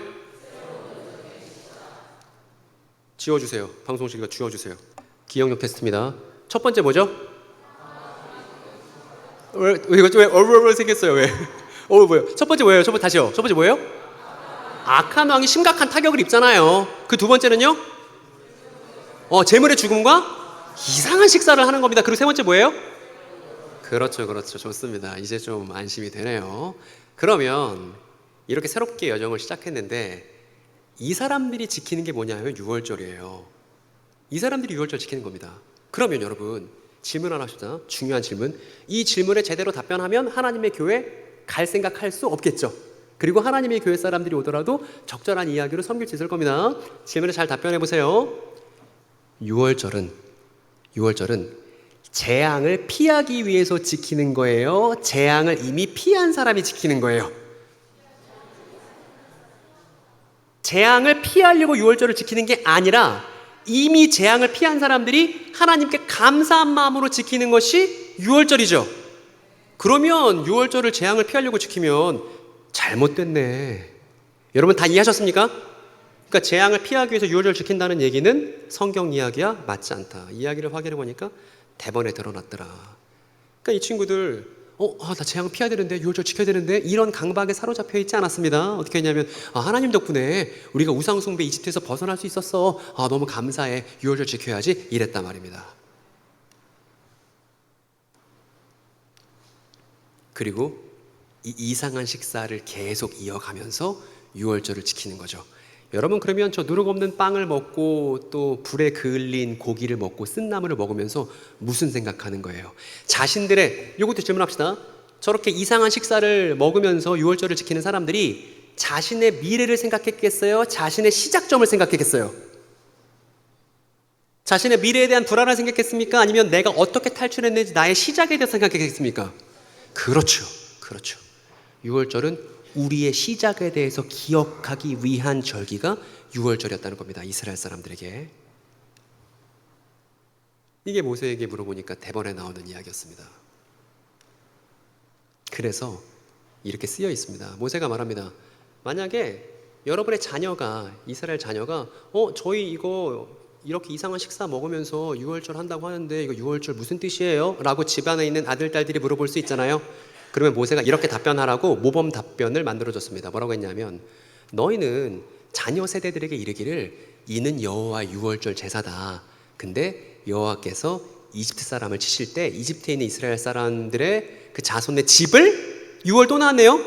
Speaker 1: 지워주세요. 방송실과 지워주세요. 기억력 테스트입니다. 첫 번째 뭐죠? 이거 좀 얼얼얼 생겼어요. 왜? 뭐예요? 첫 번째 뭐예요? 다시요. 첫 번째 뭐예요? 악한 왕이 심각한 타격을 입잖아요. 그 두 번째는요? 재물의 죽음과 이상한 식사를 하는 겁니다. 그리고 세 번째 뭐예요? 그렇죠. 좋습니다. 이제 좀 안심이 되네요. 그러면 이렇게 새롭게 여정을 시작했는데 이 사람들이 지키는 게 뭐냐면 6월절이에요. 이 사람들이 6월절 지키는 겁니다. 그러면 여러분 질문 하나 합시다. 중요한 질문. 이 질문에 제대로 답변하면 하나님의 교회 갈 생각 할 수 없겠죠. 그리고 하나님의 교회 사람들이 오더라도 적절한 이야기로 섬길 수 있을 겁니다. 질문에 잘 답변해 보세요. 6월절은 재앙을 피하기 위해서 지키는 거예요? 재앙을 이미 피한 사람이 지키는 거예요? 재앙을 피하려고 6월절을 지키는 게 아니라 이미 재앙을 피한 사람들이 하나님께 감사한 마음으로 지키는 것이 6월절이죠. 그러면 6월절을 재앙을 피하려고 지키면 잘못됐네. 여러분 다 이해하셨습니까? 그러니까 재앙을 피하기 위해서 6월절 지킨다는 얘기는 성경 이야기야 맞지 않다. 이야기를 확인해 보니까 대번에 드러났더라. 그러니까 이 친구들 나 재앙 피해야 되는데 6월절 지켜야 되는데 이런 강박에 사로잡혀 있지 않았습니다. 어떻게 했냐면 하나님 덕분에 우리가 우상숭배 이집트에서 벗어날 수 있었어. 너무 감사해. 6월절 지켜야지. 이랬단 말입니다. 그리고 이 이상한 식사를 계속 이어가면서 6월절을 지키는 거죠. 여러분 그러면 저 누룩 없는 빵을 먹고 또 불에 그을린 고기를 먹고 쓴나물을 먹으면서 무슨 생각하는 거예요? 자신들의, 이것도 질문합시다. 저렇게 이상한 식사를 먹으면서 6월절을 지키는 사람들이 자신의 미래를 생각했겠어요? 자신의 시작점을 생각했겠어요? 자신의 미래에 대한 불안을 생각했습니까? 아니면 내가 어떻게 탈출했는지 나의 시작에 대해서 생각했습니까? 그렇죠. 6월절은 우리의 시작에 대해서 기억하기 위한 절기가 6월절이었다는 겁니다. 이스라엘 사람들에게. 이게 모세에게 물어보니까 대번에 나오는 이야기였습니다. 그래서 이렇게 쓰여 있습니다. 모세가 말합니다. 만약에 여러분의 자녀가, 이스라엘 자녀가 저희 이거 이렇게 이상한 식사 먹으면서 6월절 한다고 하는데 이거 6월절 무슨 뜻이에요? 라고 집안에 있는 아들, 딸들이 물어볼 수 있잖아요. 그러면 모세가 이렇게 답변하라고 모범 답변을 만들어줬습니다. 뭐라고 했냐면 너희는 자녀 세대들에게 이르기를 이는 여호와 유월절 제사다. 근데 여호와께서 이집트 사람을 치실 때 이집트에 있는 이스라엘 사람들의 그 자손의 집을 유월 또 나왔네요.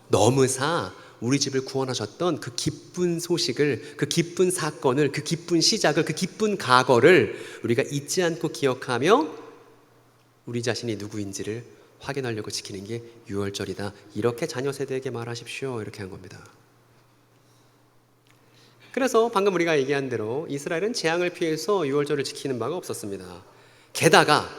Speaker 1: 넘으사 우리 집을 구원하셨던 그 기쁜 소식을, 그 기쁜 사건을, 그 기쁜 시작을, 그 기쁜 과거를 우리가 잊지 않고 기억하며 우리 자신이 누구인지를 확인하려고 지키는 게 유월절이다. 이렇게 자녀 세대에게 말하십시오. 이렇게 한 겁니다. 그래서 방금 우리가 얘기한 대로 이스라엘은 재앙을 피해서 유월절을 지키는 바가 없었습니다. 게다가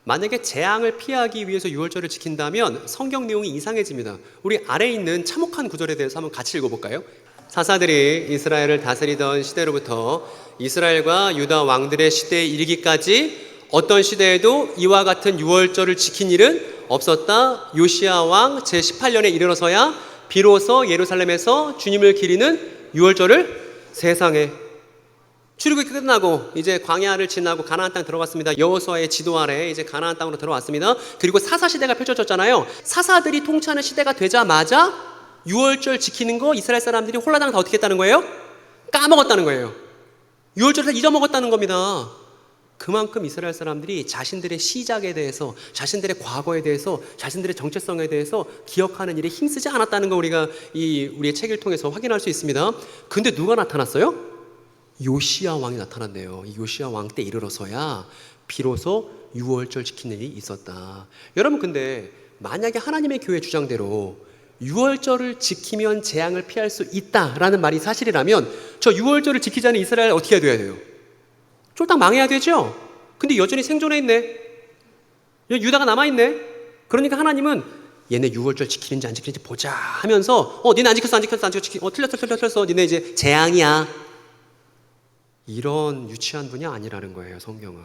Speaker 1: 만약에 재앙을 피하기 위해서 유월절을 지킨다면 성경 내용이 이상해집니다. 우리 아래에 있는 참혹한 구절에 대해서 한번 같이 읽어볼까요? 사사들이 이스라엘을 다스리던 시대로부터 이스라엘과 유다 왕들의 시대에 이르기까지 어떤 시대에도 이와 같은 유월절을 지킨 일은 없었다. 요시야 왕 제18년에 이르러서야 비로소 예루살렘에서 주님을 기리는 유월절을 세상에 출애굽이 끝나고 이제 광야를 지나고 가나안 땅 들어갔습니다. 여호수아의 지도 아래 이제 가나안 땅으로 들어왔습니다. 그리고 사사 시대가 펼쳐졌잖아요. 사사들이 통치하는 시대가 되자마자 유월절 지키는 거 이스라엘 사람들이 홀라당 다 어떻게 했다는 거예요? 까먹었다는 거예요. 유월절을 다 잊어먹었다는 겁니다. 그만큼 이스라엘 사람들이 자신들의 시작에 대해서, 자신들의 과거에 대해서, 자신들의 정체성에 대해서 기억하는 일에 힘쓰지 않았다는 거 우리가 우리의 책을 통해서 확인할 수 있습니다. 근데 누가 나타났어요? 요시야 왕이 나타났네요. 이 요시야 왕 때 이르러서야 비로소 유월절 지키는 일이 있었다. 여러분, 근데 만약에 하나님의 교회 주장대로 유월절을 지키면 재앙을 피할 수 있다라는 말이 사실이라면 저 유월절을 지키지 않은 이스라엘 어떻게 해야 돼요? 쫄딱 망해야 되죠? 근데 여전히 생존해 있네. 유다가 남아있네. 그러니까 하나님은 얘네 유월절 지키는지 안 지키는지 보자 하면서 니네 안 지켰어 틀렸어 니네 이제 재앙이야. 이런 유치한 분이 아니라는 거예요. 성경은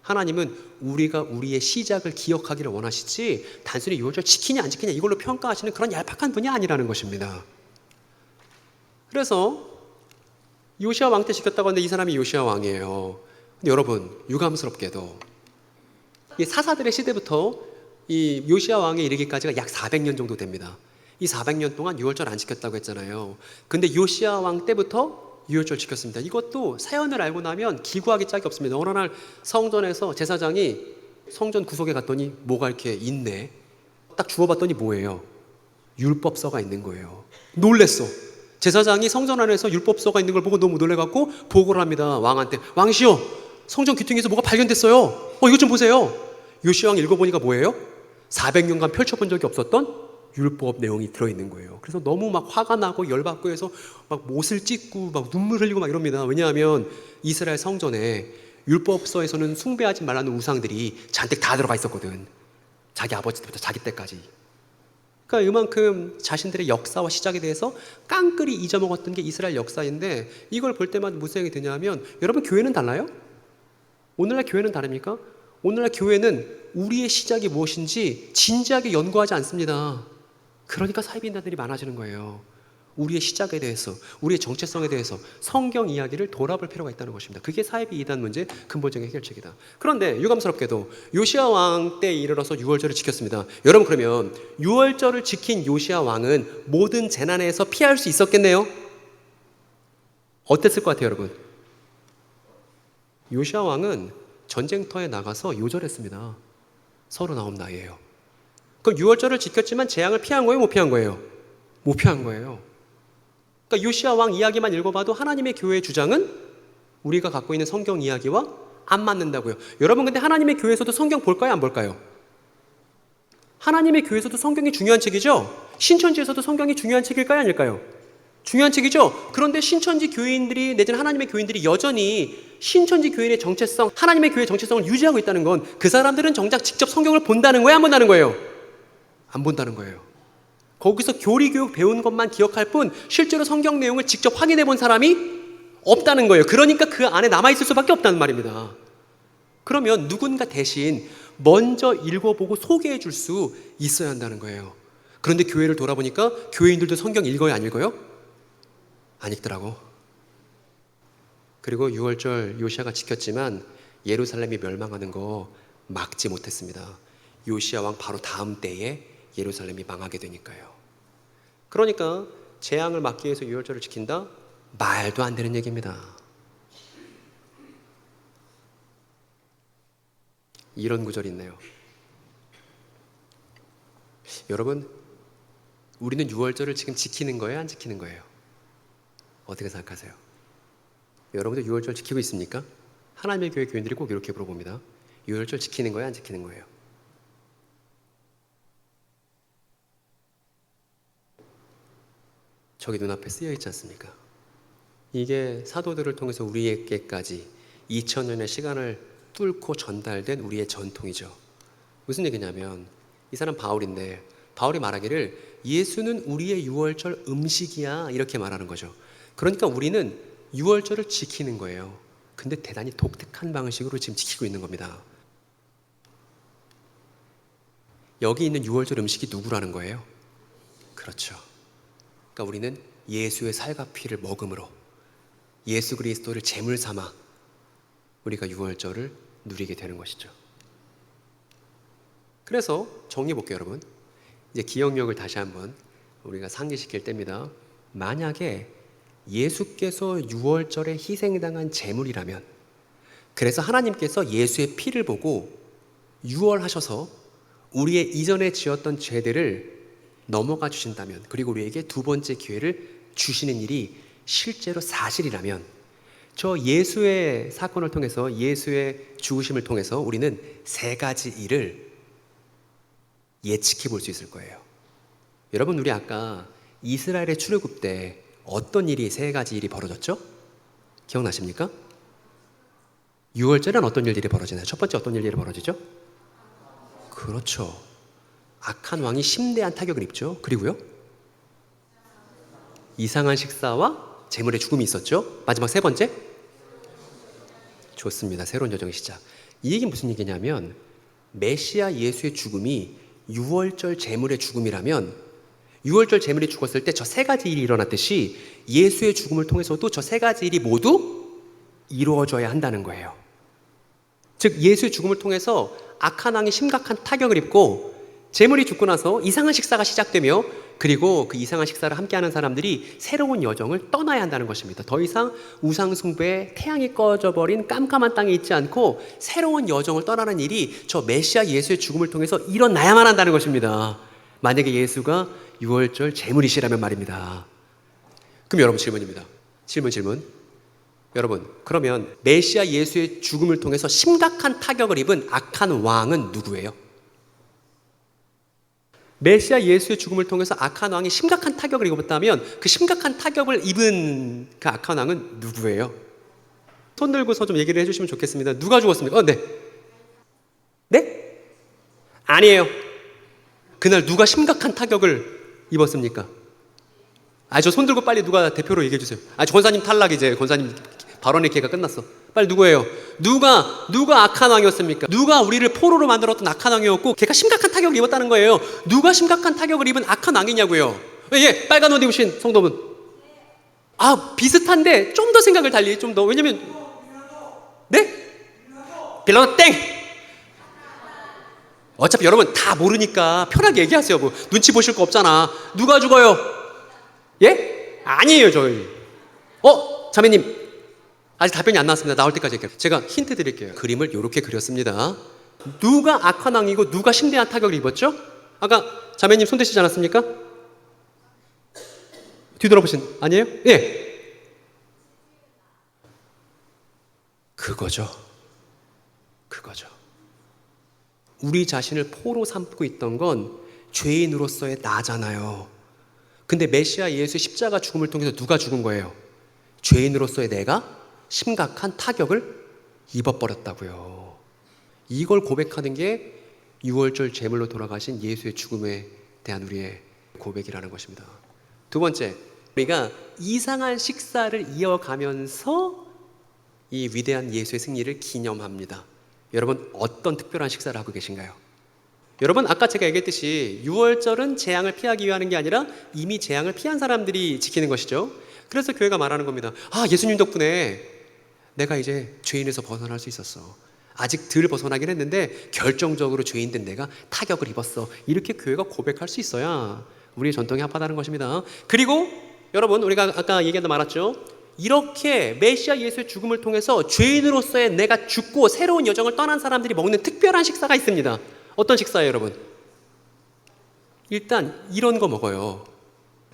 Speaker 1: 하나님은 우리가 우리의 시작을 기억하기를 원하시지 단순히 유월절 지키냐 안 지키냐 이걸로 평가하시는 그런 얄팍한 분이 아니라는 것입니다. 그래서 요시야 왕 때 지켰다고 하는데 이 사람이 요시야 왕이에요. 근데 여러분, 유감스럽게도 이 사사들의 시대부터 이 요시야 왕에 이르기까지가 약 400년 정도 됩니다. 이 400년 동안 유월절 안 지켰다고 했잖아요. 근데 요시야 왕 때부터 유월절 지켰습니다. 이것도 사연을 알고 나면 기구하기 짝이 없습니다. 어느 날 성전에서 제사장이 성전 구석에 갔더니 뭐가 이렇게 있네. 딱 주워봤더니 뭐예요? 율법서가 있는 거예요. 놀랬어. 제사장이 성전 안에서 율법서가 있는 걸 보고 너무 놀래갖고 보고를 합니다. 왕한테. 왕시여, 성전 귀퉁이에서 뭐가 발견됐어요. 이것 좀 보세요. 요시야 왕 읽어보니까 뭐예요? 400년간 펼쳐본 적이 없었던 율법 내용이 들어있는 거예요. 그래서 너무 막 화가 나고 열받고 해서 막 못을 찢고 막 눈물 흘리고 막 이럽니다. 왜냐하면 이스라엘 성전에 율법서에서는 숭배하지 말라는 우상들이 잔뜩 다 들어가 있었거든. 자기 아버지 때부터 자기 때까지. 그러니까 이만큼 자신들의 역사와 시작에 대해서 깡그리 잊어먹었던 게 이스라엘 역사인데 이걸 볼 때마다 무슨 생각이 드냐면 여러분, 교회는 달라요? 오늘날 교회는 다릅니까? 오늘날 교회는 우리의 시작이 무엇인지 진지하게 연구하지 않습니다. 그러니까 사이비인단들이 많아지는 거예요. 우리의 시작에 대해서, 우리의 정체성에 대해서 성경 이야기를 돌아볼 필요가 있다는 것입니다. 그게 사이비 이단 문제의 근본적인 해결책이다. 그런데 유감스럽게도 요시야 왕 때 이르러서 유월절을 지켰습니다. 여러분, 그러면 유월절을 지킨 요시야 왕은 모든 재난에서 피할 수 있었겠네요? 어땠을 것 같아요, 여러분? 요시야 왕은 전쟁터에 나가서 요절했습니다. 39 나이에요. 그럼 유월절을 지켰지만 재앙을 피한 거예요? 못 피한 거예요? 못 피한 거예요. 그러니까 요시야 왕 이야기만 읽어봐도 하나님의 교회의 주장은 우리가 갖고 있는 성경 이야기와 안 맞는다고요. 여러분, 근데 하나님의 교회에서도 성경 볼까요? 안 볼까요? 하나님의 교회에서도 성경이 중요한 책이죠? 신천지에서도 성경이 중요한 책일까요? 아닐까요? 중요한 책이죠? 그런데 신천지 교인들이 내지는 하나님의 교인들이 여전히 신천지 교인의 정체성, 하나님의 교회의 정체성을 유지하고 있다는 건 그 사람들은 정작 직접 성경을 본다는 거예요? 안 본다는 거예요? 안 본다는 거예요. 거기서 교리교육 배운 것만 기억할 뿐 실제로 성경 내용을 직접 확인해 본 사람이 없다는 거예요. 그러니까 그 안에 남아있을 수밖에 없다는 말입니다. 그러면 누군가 대신 먼저 읽어보고 소개해 줄 수 있어야 한다는 거예요. 그런데 교회를 돌아보니까 교회인들도 성경 읽어요, 안 읽어요? 안 읽더라고. 그리고 유월절 요시야가 지켰지만 예루살렘이 멸망하는 거 막지 못했습니다. 요시야 왕 바로 다음 때에 예루살렘이 망하게 되니까요. 그러니까 재앙을 막기 위해서 유월절을 지킨다? 말도 안 되는 얘기입니다. 이런 구절이 있네요. 여러분, 우리는 유월절을 지금 지키는 거예요? 안 지키는 거예요? 어떻게 생각하세요? 여러분도 유월절 지키고 있습니까? 하나님의 교회 교인들이 꼭 이렇게 물어봅니다. 유월절 지키는 거예요? 안 지키는 거예요? 저기 눈앞에 쓰여 있지 않습니까? 이게 사도들을 통해서 우리에게까지 2000년의 시간을 뚫고 전달된 우리의 전통이죠. 무슨 얘기냐면 이 사람 바울인데 바울이 말하기를 예수는 우리의 유월절 음식이야 이렇게 말하는 거죠. 그러니까 우리는 유월절을 지키는 거예요. 근데 대단히 독특한 방식으로 지금 지키고 있는 겁니다. 여기 있는 유월절 음식이 누구라는 거예요? 그렇죠. 그러니까 우리는 예수의 살과 피를 먹음으로 예수 그리스도를 제물 삼아 우리가 유월절을 누리게 되는 것이죠. 그래서 정리해 볼게요, 여러분. 이제 기억력을 다시 한번 우리가 상기시킬 때입니다. 만약에 예수께서 유월절에 희생당한 제물이라면, 그래서 하나님께서 예수의 피를 보고 유월하셔서 우리의 이전에 지었던 죄들을 넘어가 주신다면, 그리고 우리에게 두 번째 기회를 주시는 일이 실제로 사실이라면, 저 예수의 사건을 통해서, 예수의 죽으심을 통해서 우리는 세 가지 일을 예측해 볼 수 있을 거예요. 여러분, 우리 아까 이스라엘의 출애굽 때 어떤 일이, 세 가지 일이 벌어졌죠? 기억나십니까? 유월절에는 어떤 일들이 벌어지나요? 첫 번째 어떤 일들이 벌어지죠? 그렇죠. 악한 왕이 심대한 타격을 입죠. 그리고요, 이상한 식사와 재물의 죽음이 있었죠. 마지막 세 번째, 좋습니다. 새로운 여정의 시작. 이 얘기는 무슨 얘기냐면 메시아 예수의 죽음이 유월절 재물의 죽음이라면, 유월절 재물이 죽었을 때 저 세 가지 일이 일어났듯이 예수의 죽음을 통해서도 저 세 가지 일이 모두 이루어져야 한다는 거예요. 즉 예수의 죽음을 통해서 악한 왕이 심각한 타격을 입고 재물이 죽고 나서 이상한 식사가 시작되며, 그리고 그 이상한 식사를 함께하는 사람들이 새로운 여정을 떠나야 한다는 것입니다. 더 이상 우상 숭배에 태양이 꺼져버린 깜깜한 땅에 있지 않고 새로운 여정을 떠나는 일이 저 메시아 예수의 죽음을 통해서 일어나야만 한다는 것입니다. 만약에 예수가 유월절 제물이시라면 말입니다. 그럼 여러분 질문입니다. 질문. 여러분, 그러면 메시아 예수의 죽음을 통해서 심각한 타격을 입은 악한 왕은 누구예요? 메시아 예수의 죽음을 통해서 악한 왕이 심각한 타격을 입었다면 그 심각한 타격을 입은 그 악한 왕은 누구예요? 손 들고서 좀 얘기를 해주시면 좋겠습니다. 누가 죽었습니까? 네. 네? 아니에요. 그날 누가 심각한 타격을 입었습니까? 저 손 들고 빨리 누가 대표로 얘기해 주세요. 권사님 탈락, 이제 권사님 발언의 기회가 끝났어. 빨리 누구예요? 누가 악한 왕이었습니까? 누가 우리를 포로로 만들었던 악한 왕이었고 걔가 심각한 타격을 입었다는 거예요. 누가 심각한 타격을 입은 악한 왕이냐고요. 예, 빨간 옷 입으신 성도분. 비슷한데 좀 더 생각을 달리, 좀 더. 왜냐면 네? 빌라도 땡! 어차피 여러분 다 모르니까 편하게 얘기하세요. 뭐 눈치 보실 거 없잖아. 누가 죽어요? 예? 아니에요, 저희. 자매님 아직 답변이 안 나왔습니다. 나올 때까지 할게요. 제가 힌트 드릴게요. 그림을 이렇게 그렸습니다. 누가 악한 왕이고 누가 심대한 타격을 입었죠? 아까 자매님 손 드시지 않았습니까? 뒤돌아보신, 아니에요? 예. 그거죠. 우리 자신을 포로 삼고 있던 건 죄인으로서의 나잖아요. 근데 메시아 예수의 십자가 죽음을 통해서 누가 죽은 거예요? 죄인으로서의 내가 심각한 타격을 입어버렸다고요. 이걸 고백하는 게 유월절 제물로 돌아가신 예수의 죽음에 대한 우리의 고백이라는 것입니다. 두 번째, 우리가 이상한 식사를 이어가면서 이 위대한 예수의 승리를 기념합니다. 여러분, 어떤 특별한 식사를 하고 계신가요? 여러분, 아까 제가 얘기했듯이 유월절은 재앙을 피하기 위한 게 아니라 이미 재앙을 피한 사람들이 지키는 것이죠. 그래서 교회가 말하는 겁니다. 예수님 덕분에 내가 이제 죄인에서 벗어날 수 있었어. 아직 덜 벗어나긴 했는데 결정적으로 죄인된 내가 타격을 입었어. 이렇게 교회가 고백할 수 있어야 우리의 전통에 합하다는 것입니다. 그리고 여러분, 우리가 아까 얘기하다 말았죠. 이렇게 메시아 예수의 죽음을 통해서 죄인으로서의 내가 죽고 새로운 여정을 떠난 사람들이 먹는 특별한 식사가 있습니다. 어떤 식사예요, 여러분? 일단 이런 거 먹어요.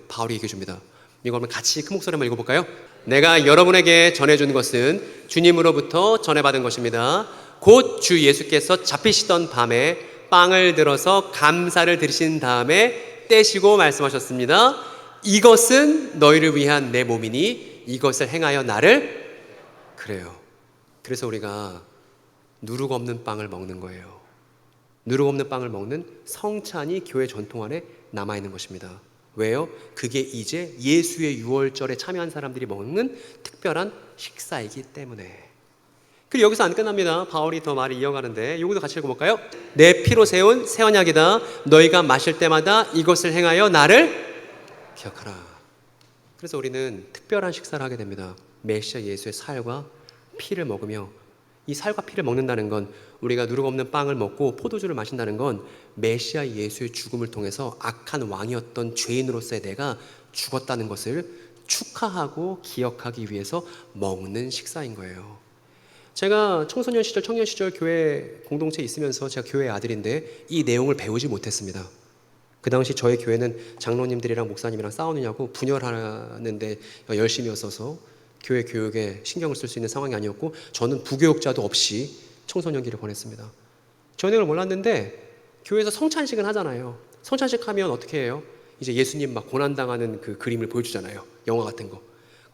Speaker 1: 바울이 얘기해 줍니다. 이거 같이 큰 목소리로 한번 읽어볼까요? 내가 여러분에게 전해준 것은 주님으로부터 전해받은 것입니다. 곧 주 예수께서 잡히시던 밤에 빵을 들어서 감사를 드리신 다음에 떼시고 말씀하셨습니다. 이것은 너희를 위한 내 몸이니 이것을 행하여 나를. 그래요. 그래서 우리가 누룩 없는 빵을 먹는 거예요. 누룩 없는 빵을 먹는 성찬이 교회 전통 안에 남아있는 것입니다. 왜요? 그게 이제 예수의 유월절에 참여한 사람들이 먹는 특별한 식사이기 때문에. 그리고 여기서 안 끝납니다. 바울이 더 말을 이어가는데 이것도 같이 읽어볼까요? 내 피로 세운 새 언약이다. 너희가 마실 때마다 이것을 행하여 나를 기억하라. 그래서 우리는 특별한 식사를 하게 됩니다. 메시아 예수의 살과 피를 먹으며, 이 살과 피를 먹는다는 건, 우리가 누룩 없는 빵을 먹고 포도주를 마신다는 건 메시아 예수의 죽음을 통해서 악한 왕이었던 죄인으로서의 내가 죽었다는 것을 축하하고 기억하기 위해서 먹는 식사인 거예요. 제가 청소년 시절, 청년 시절 교회 공동체에 있으면서 제가 교회 아들인데 이 내용을 배우지 못했습니다. 그 당시 저희 교회는 장로님들이랑 목사님이랑 싸우느냐고 분열하는데 열심이었어서 교회 교육에 신경을 쓸 수 있는 상황이 아니었고, 저는 부교육자도 없이 청소년기를 보냈습니다. 저는 이걸 몰랐는데 교회에서 성찬식을 하잖아요. 성찬식 하면 어떻게 해요? 이제 예수님 막 고난당하는 그 그림을 보여주잖아요. 영화 같은 거.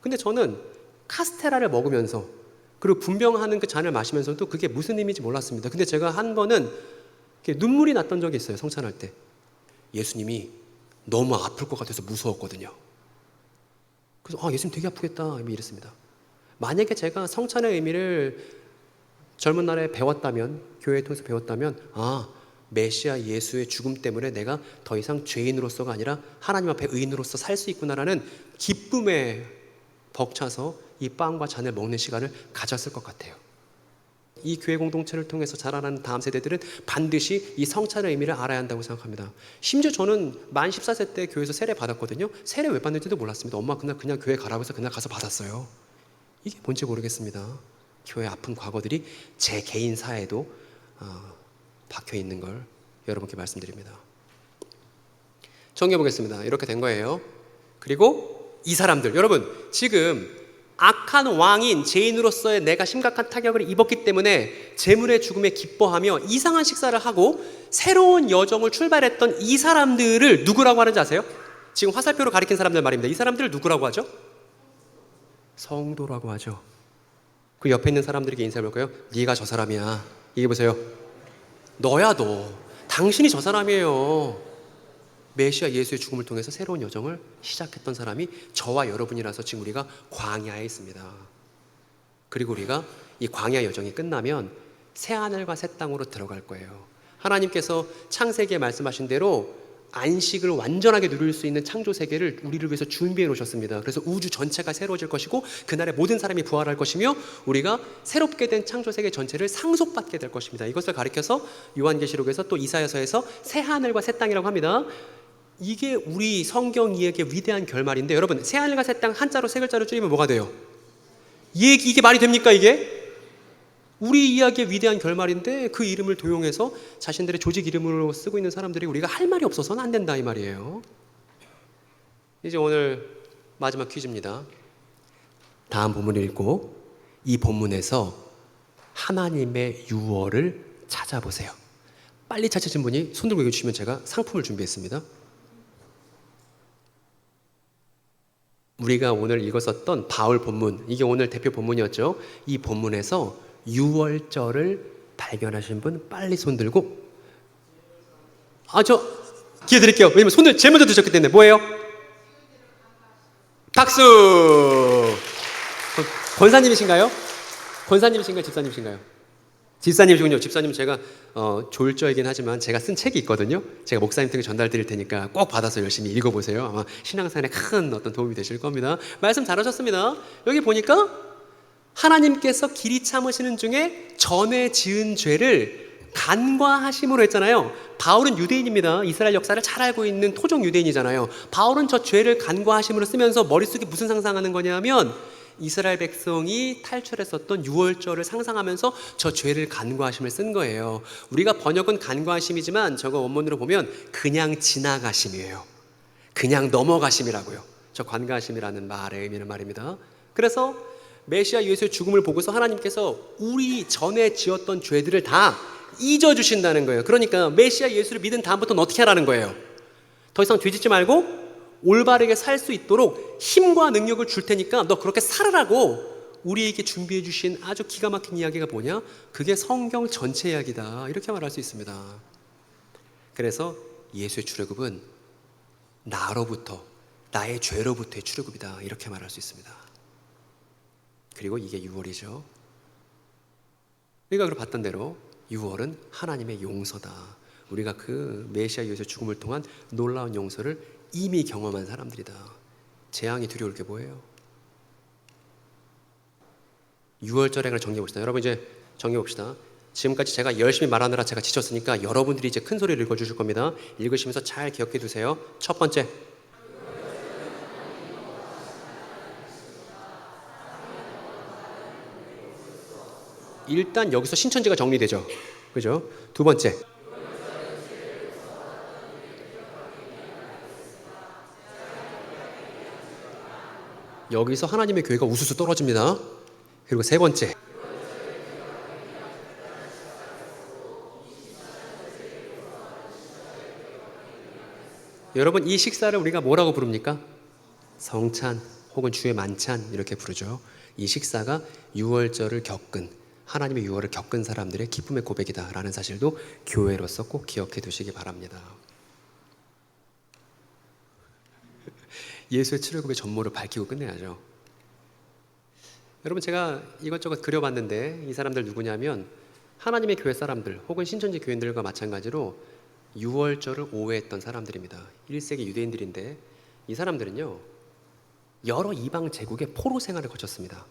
Speaker 1: 근데 저는 카스테라를 먹으면서, 그리고 분병하는 그 잔을 마시면서도 그게 무슨 의미인지 몰랐습니다. 근데 제가 한 번은 눈물이 났던 적이 있어요. 성찬할 때. 예수님이 너무 아플 것 같아서 무서웠거든요. 그래서 예수님 되게 아프겠다 이랬습니다. 만약에 제가 성찬의 의미를 젊은 날에 배웠다면, 교회에 통해서 배웠다면, 메시아 예수의 죽음 때문에 내가 더 이상 죄인으로서가 아니라 하나님 앞에 의인으로서 살 수 있구나라는 기쁨에 벅차서 이 빵과 잔을 먹는 시간을 가졌을 것 같아요. 이 교회 공동체를 통해서 자라나는 다음 세대들은 반드시 이 성찬의 의미를 알아야 한다고 생각합니다. 심지어 저는 만 14세 때 교회에서 세례 받았거든요. 세례 왜 받는지도 몰랐습니다. 엄마 그냥 교회 가라고 해서 그날 가서 받았어요. 이게 뭔지 모르겠습니다. 교회 아픈 과거들이 제 개인사에도 박혀 있는 걸 여러분께 말씀드립니다. 정리해 보겠습니다. 이렇게 된 거예요. 그리고 이 사람들, 여러분 지금 악한 왕인 죄인으로서의 내가 심각한 타격을 입었기 때문에 재물의 죽음에 기뻐하며 이상한 식사를 하고 새로운 여정을 출발했던 이 사람들을 누구라고 하는지 아세요? 지금 화살표로 가리킨 사람들 말입니다. 이 사람들을 누구라고 하죠? 성도라고 하죠. 그 옆에 있는 사람들에게 인사해 볼까요? 네가 저 사람이야. 얘기해 보세요. 너야 너. 당신이 저 사람이에요. 메시아 예수의 죽음을 통해서 새로운 여정을 시작했던 사람이 저와 여러분이라서 지금 우리가 광야에 있습니다. 그리고 우리가 이 광야 여정이 끝나면 새하늘과 새 땅으로 들어갈 거예요. 하나님께서 창세기에 말씀하신 대로 안식을 완전하게 누릴 수 있는 창조 세계를 우리를 위해서 준비해 놓으셨습니다. 그래서 우주 전체가 새로워질 것이고 그날에 모든 사람이 부활할 것이며 우리가 새롭게 된 창조 세계 전체를 상속받게 될 것입니다. 이것을 가리켜서 요한계시록에서 또 이사야서에서 새하늘과 새 땅이라고 합니다. 이게 우리 성경 이야기의 위대한 결말인데, 여러분 새하늘과 새 땅 한자로 세 글자로 줄이면 뭐가 돼요? 이게 말이 됩니까? 이게 우리 이야기의 위대한 결말인데 그 이름을 도용해서 자신들의 조직 이름으로 쓰고 있는 사람들이 우리가 할 말이 없어서는 안 된다 이 말이에요. 이제 오늘 마지막 퀴즈입니다. 다음 본문을 읽고 이 본문에서 하나님의 유월을 찾아보세요. 빨리 찾으신 분이 손 들고 읽어주시면 제가 상품을 준비했습니다. 우리가 오늘 읽었었던 바울 본문, 이게 오늘 대표 본문이었죠. 이 본문에서 유월절을 발견하신 분 빨리 손 들고. 저 기회 드릴게요. 왜냐면 손을 제일 먼저 드셨기 때문에. 뭐예요? 박수. 권사님이신가요? 권사님이신가요? 집사님이신가요? 집사님이시군요. 집사님 제가 졸저이긴 하지만 제가 쓴 책이 있거든요. 제가 목사님께 전달 드릴 테니까 꼭 받아서 열심히 읽어보세요. 아마 신앙생활에 큰 어떤 도움이 되실 겁니다. 말씀 잘하셨습니다. 여기 보니까 하나님께서 길이 참으시는 중에 전에 지은 죄를 간과하심으로 했잖아요. 바울은 유대인입니다. 이스라엘 역사를 잘 알고 있는 토종 유대인이잖아요. 바울은 저 죄를 간과하심으로 쓰면서 머릿속에 무슨 상상하는 거냐면 이스라엘 백성이 탈출했었던 유월절을 상상하면서 저 죄를 간과하심을 쓴 거예요. 우리가 번역은 간과하심이지만 저거 원문으로 보면 그냥 지나가심이에요. 그냥 넘어가심이라고요. 저 관과하심이라는 말의 의미는 말입니다. 그래서 메시아 예수의 죽음을 보고서 하나님께서 우리 전에 지었던 죄들을 다 잊어주신다는 거예요. 그러니까 메시아 예수를 믿은 다음부터는 어떻게 하라는 거예요? 더 이상 죄 짓지 말고 올바르게 살 수 있도록 힘과 능력을 줄 테니까 너 그렇게 살아라고 우리에게 준비해 주신 아주 기가 막힌 이야기가 뭐냐? 그게 성경 전체 이야기다. 이렇게 말할 수 있습니다. 그래서 예수의 출애굽은 나로부터, 나의 죄로부터의 출애굽이다. 이렇게 말할 수 있습니다. 그리고 이게 6월이죠. 우리가 봤던 대로 6월은 하나님의 용서다. 우리가 그 메시아 예수의 죽음을 통한 놀라운 용서를 이미 경험한 사람들이다. 재앙이 두려울 게 뭐예요? 6월절행을 정리해 봅시다. 여러분 이제 정리해 봅시다. 지금까지 제가 열심히 말하느라 제가 지쳤으니까 여러분들이 이제 큰 소리를 읽어주실 겁니다. 읽으시면서 잘 기억해 두세요. 첫 번째, 일단 여기서 신천지가 정리되죠. 그죠? 두 번째, 여기서 하나님의 교회가 우수수 떨어집니다. 그리고 세 번째, 여러분 이 식사를 우리가 뭐라고 부릅니까? 성찬 혹은 주의 만찬 이렇게 부르죠. 이 식사가 유월절을 겪은, 하나님의 유월을 겪은 사람들의 기쁨의 고백이다라는 사실도 교회로서 꼭 기억해 두시기 바랍니다. 예수의 출애굽의 전모를 밝히고 끝내야죠. 여러분 제가 이것저것 그려봤는데 이 사람들 누구냐면 하나님의 교회 사람들 혹은 신천지 교인들과 마찬가지로 유월절을 오해했던 사람들입니다. 1세기 유대인들인데 이 사람들은요 여러 이방 제국의 포로 생활을 거쳤습니다.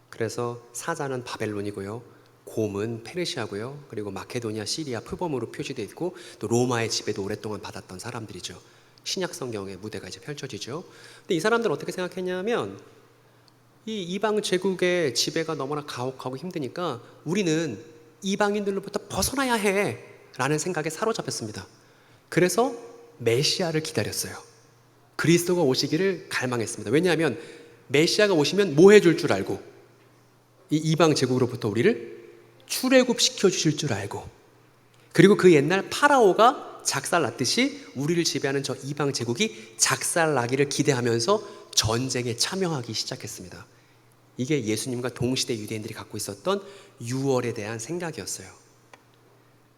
Speaker 1: 그래서 사자는 바벨론이고요, 곰은 페르시아고요, 그리고 마케도니아, 시리아 표범으로 표시되어 있고 또 로마의 지배도 오랫동안 받았던 사람들이죠. 신약 성경의 무대가 이제 펼쳐지죠. 근데 이 사람들은 어떻게 생각했냐면 이 이방 제국의 지배가 너무나 가혹하고 힘드니까 우리는 이방인들로부터 벗어나야 해 라는 생각에 사로잡혔습니다. 그래서 메시아를 기다렸어요. 그리스도가 오시기를 갈망했습니다. 왜냐하면 메시아가 오시면 뭐 해줄 줄 알고 이 이방 제국으로부터 우리를 출애굽시켜 주실 줄 알고, 그리고 그 옛날 파라오가 작살났듯이 우리를 지배하는 저 이방 제국이 작살나기를 기대하면서 전쟁에 참여하기 시작했습니다. 이게 예수님과 동시대 유대인들이 갖고 있었던 유월에 대한 생각이었어요.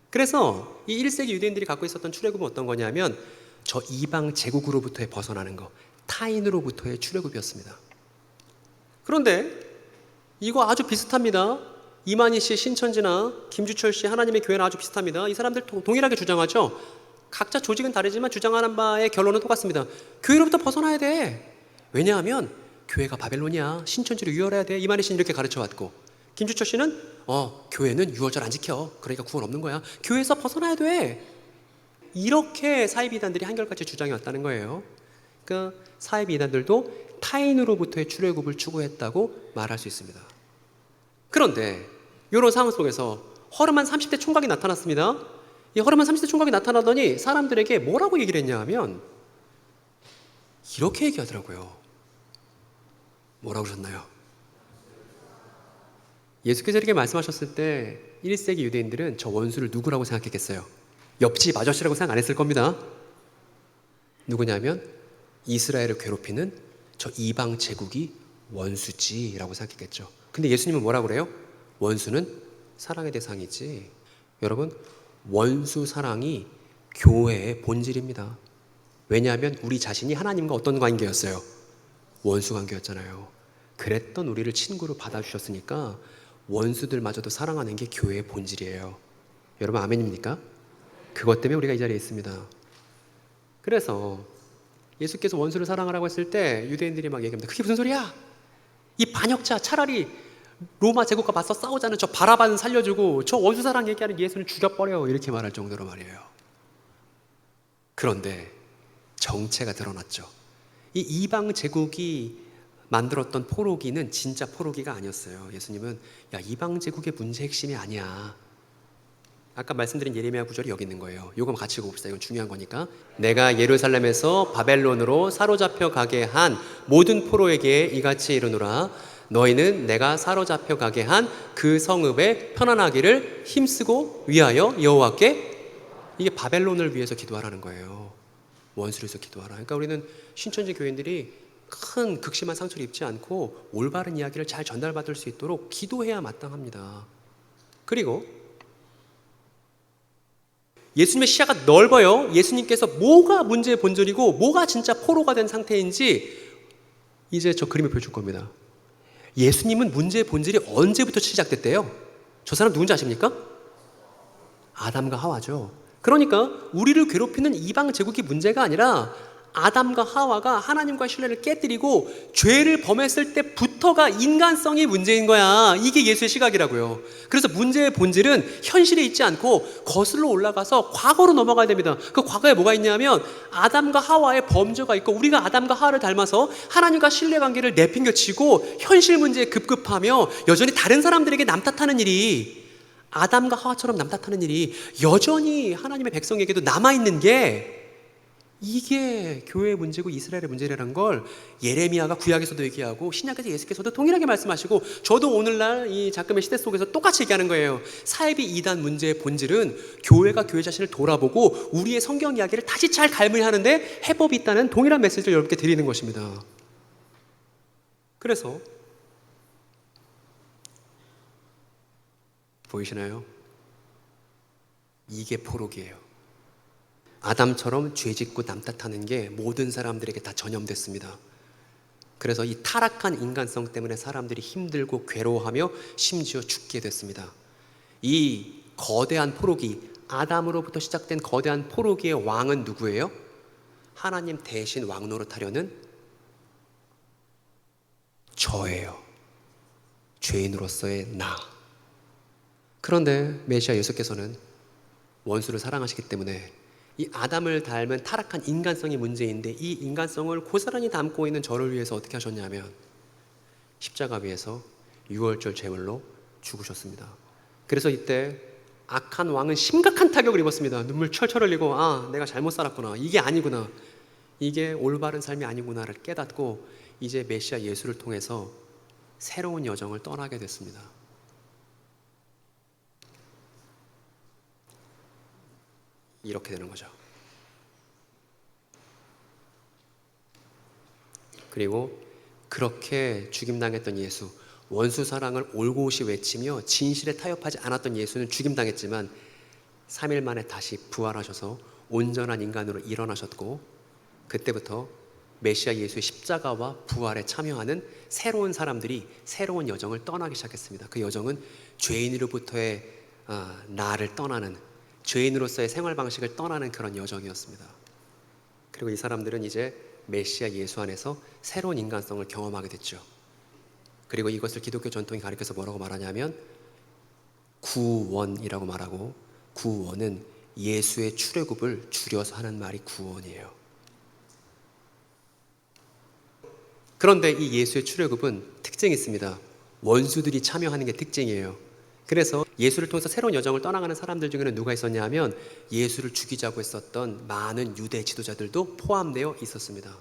Speaker 1: 그래서 이 1세기 유대인들이 갖고 있었던 출애굽은 어떤 거냐면 저 이방 제국으로부터의 벗어나는 거, 타인으로부터의 출애굽이었습니다. 그런데 이거 아주 비슷합니다. 이만희 씨 신천지나 김주철 씨 하나님의 교회는 아주 비슷합니다. 이 사람들 동일하게 주장하죠. 각자 조직은 다르지만 주장하는 바의 결론은 똑같습니다. 교회로부터 벗어나야 돼. 왜냐하면 교회가 바벨론이야. 신천지로 유월해야 돼. 이만희 씨는 이렇게 가르쳐왔고, 김주철 씨는 교회는 유월절 안 지켜. 그러니까 구원 없는 거야. 교회에서 벗어나야 돼. 이렇게 사이비단들이 한결같이 주장해 왔다는 거예요. 그러니까 사이비단들도 타인으로부터의 출애굽을 추구했다고 말할 수 있습니다. 그런데 이런 상황 속에서 허름한 30대 총각이 나타났습니다. 이 허름한 30대 총각이 나타나더니 사람들에게 뭐라고 얘기를 했냐 하면 이렇게 얘기하더라고요. 뭐라고 하셨나요? 예수께서 이렇게 말씀하셨을 때 1세기 유대인들은 저 원수를 누구라고 생각했겠어요? 옆집 아저씨라고 생각 안 했을 겁니다. 누구냐면 이스라엘을 괴롭히는 저 이방 제국이 원수지라고 생각했겠죠. 근데 예수님은 뭐라고 그래요? 원수는 사랑의 대상이지. 여러분, 원수 사랑이 교회의 본질입니다. 왜냐하면 우리 자신이 하나님과 어떤 관계였어요? 원수 관계였잖아요. 그랬던 우리를 친구로 받아주셨으니까 원수들마저도 사랑하는 게 교회의 본질이에요. 여러분 아멘입니까? 그것 때문에 우리가 이 자리에 있습니다. 그래서 예수께서 원수를 사랑하라고 했을 때 유대인들이 막 얘기합니다. 그게 무슨 소리야? 이 반역자 차라리 로마 제국과 맞서 싸우자는 저 바라바는 살려주고 저 원수사랑 얘기하는 예수는 죽여버려, 이렇게 말할 정도로 말이에요. 그런데 정체가 드러났죠. 이 이방 제국이 만들었던 포로기는 진짜 포로기가 아니었어요. 예수님은 야, 이방 제국의 문제 핵심이 아니야. 아까 말씀드린 예레미야 구절이 여기 있는 거예요. 이거 같이 읽어봅시다. 이건 중요한 거니까. 내가 예루살렘에서 바벨론으로 사로잡혀 가게 한 모든 포로에게 이같이 이르노라. 너희는 내가 사로잡혀 가게 한 그 성읍에 편안하기를 힘쓰고 위하여 여호와께, 이게 바벨론을 위해서 기도하라는 거예요. 원수를 위해서 기도하라. 그러니까 우리는 신천지 교인들이 큰 극심한 상처를 입지 않고 올바른 이야기를 잘 전달받을 수 있도록 기도해야 마땅합니다. 그리고 예수님의 시야가 넓어요. 예수님께서 뭐가 문제의 본질이고 뭐가 진짜 포로가 된 상태인지 이제 저 그림을 보여줄 겁니다. 예수님은 문제의 본질이 언제부터 시작됐대요? 저 사람 누군지 아십니까? 아담과 하와죠. 그러니까 우리를 괴롭히는 이방 제국이 문제가 아니라 아담과 하와가 하나님과 신뢰를 깨뜨리고 죄를 범했을 때부터가 인간성이 문제인 거야. 이게 예수의 시각이라고요. 그래서 문제의 본질은 현실에 있지 않고 거슬러 올라가서 과거로 넘어가야 됩니다. 그 과거에 뭐가 있냐면 아담과 하와의 범죄가 있고, 우리가 아담과 하와를 닮아서 하나님과 신뢰관계를 내팽개치고 현실 문제에 급급하며 여전히 다른 사람들에게 남 탓하는 일이, 아담과 하와처럼 남 탓하는 일이 여전히 하나님의 백성에게도 남아있는 게, 이게 교회의 문제고 이스라엘의 문제라는 걸 예레미야가 구약에서도 얘기하고 신약에서 예수께서도 동일하게 말씀하시고, 저도 오늘날 이 작금의 시대 속에서 똑같이 얘기하는 거예요. 사이비 이단 문제의 본질은 교회가 교회 자신을 돌아보고 우리의 성경 이야기를 다시 잘 갈무리하는데 해법이 있다는 동일한 메시지를 여러분께 드리는 것입니다. 그래서 보이시나요? 이게 포록이에요. 아담처럼 죄짓고 남 탓하는 게 모든 사람들에게 다 전염됐습니다. 그래서 이 타락한 인간성 때문에 사람들이 힘들고 괴로워하며 심지어 죽게 됐습니다. 이 거대한 포로기, 아담으로부터 시작된 거대한 포로기의 왕은 누구예요? 하나님 대신 왕 노릇하려는 저예요. 죄인으로서의 나. 그런데 메시아 예수께서는 원수를 사랑하시기 때문에 이 아담을 닮은 타락한 인간성이 문제인데, 이 인간성을 고스란히 담고 있는 저를 위해서 어떻게 하셨냐면 십자가 위에서 유월절 제물로 죽으셨습니다. 그래서 이때 악한 왕은 심각한 타격을 입었습니다. 눈물 철철 흘리고, 아, 내가 잘못 살았구나, 이게 아니구나, 이게 올바른 삶이 아니구나를 깨닫고 이제 메시아 예수를 통해서 새로운 여정을 떠나게 됐습니다. 이렇게 되는 거죠. 그리고 그렇게 죽임당했던 예수, 원수 사랑을 올곧이 외치며 진실에 타협하지 않았던 예수는 죽임당했지만 3일 만에 다시 부활하셔서 온전한 인간으로 일어나셨고, 그때부터 메시아 예수의 십자가와 부활에 참여하는 새로운 사람들이 새로운 여정을 떠나기 시작했습니다. 그 여정은 죄인으로부터의 나를 떠나는, 죄인으로서의 생활 방식을 떠나는 그런 여정이었습니다. 그리고 이 사람들은 이제 메시아 예수 안에서 새로운 인간성을 경험하게 됐죠. 그리고 이것을 기독교 전통이 가리켜서 뭐라고 말하냐면 구원이라고 말하고, 구원은 예수의 출애굽을 줄여서 하는 말이 구원이에요. 그런데 이 예수의 출애굽은 특징이 있습니다. 원수들이 참여하는 게 특징이에요. 그래서 예수를 통해서 새로운 여정을 떠나가는 사람들 중에는 누가 있었냐 하면 예수를 죽이자고 했었던 많은 유대 지도자들도 포함되어 있었습니다.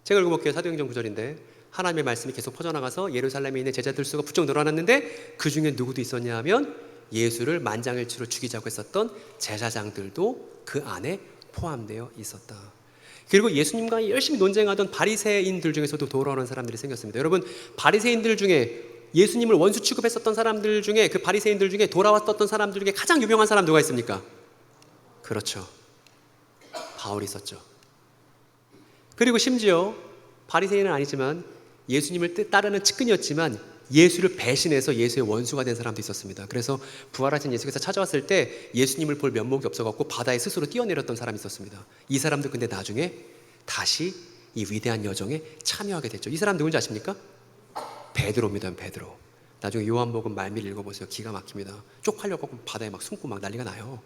Speaker 1: 제가 읽어볼게요. 사도행전 9절인데 하나님의 말씀이 계속 퍼져나가서 예루살렘에 있는 제자들 수가 부쩍 늘어났는데 그 중에 누구도 있었냐 하면 예수를 만장일치로 죽이자고 했었던 제사장들도 그 안에 포함되어 있었다. 그리고 예수님과 열심히 논쟁하던 바리새인들 중에서도 돌아오는 사람들이 생겼습니다. 여러분, 바리새인들 중에 예수님을 원수 취급했었던 사람들 중에, 그 바리새인들 중에 돌아왔었던 사람들 중에 가장 유명한 사람 누가 있습니까? 그렇죠, 바울이 있었죠. 그리고 심지어 바리새인은 아니지만 예수님을 따르는 측근이었지만 예수를 배신해서 예수의 원수가 된 사람도 있었습니다. 그래서 부활하신 예수께서 찾아왔을 때 예수님을 볼 면목이 없어갖고 바다에 스스로 뛰어내렸던 사람이 있었습니다. 이 사람도 근데 나중에 다시 이 위대한 여정에 참여하게 됐죠. 이 사람 누군지 아십니까? 베드로입니다. 베드로. 나중에 요한복음 말미를 읽어보세요. 기가 막힙니다. 쪽팔려고 바다에 막 숨고 막 난리가 나요.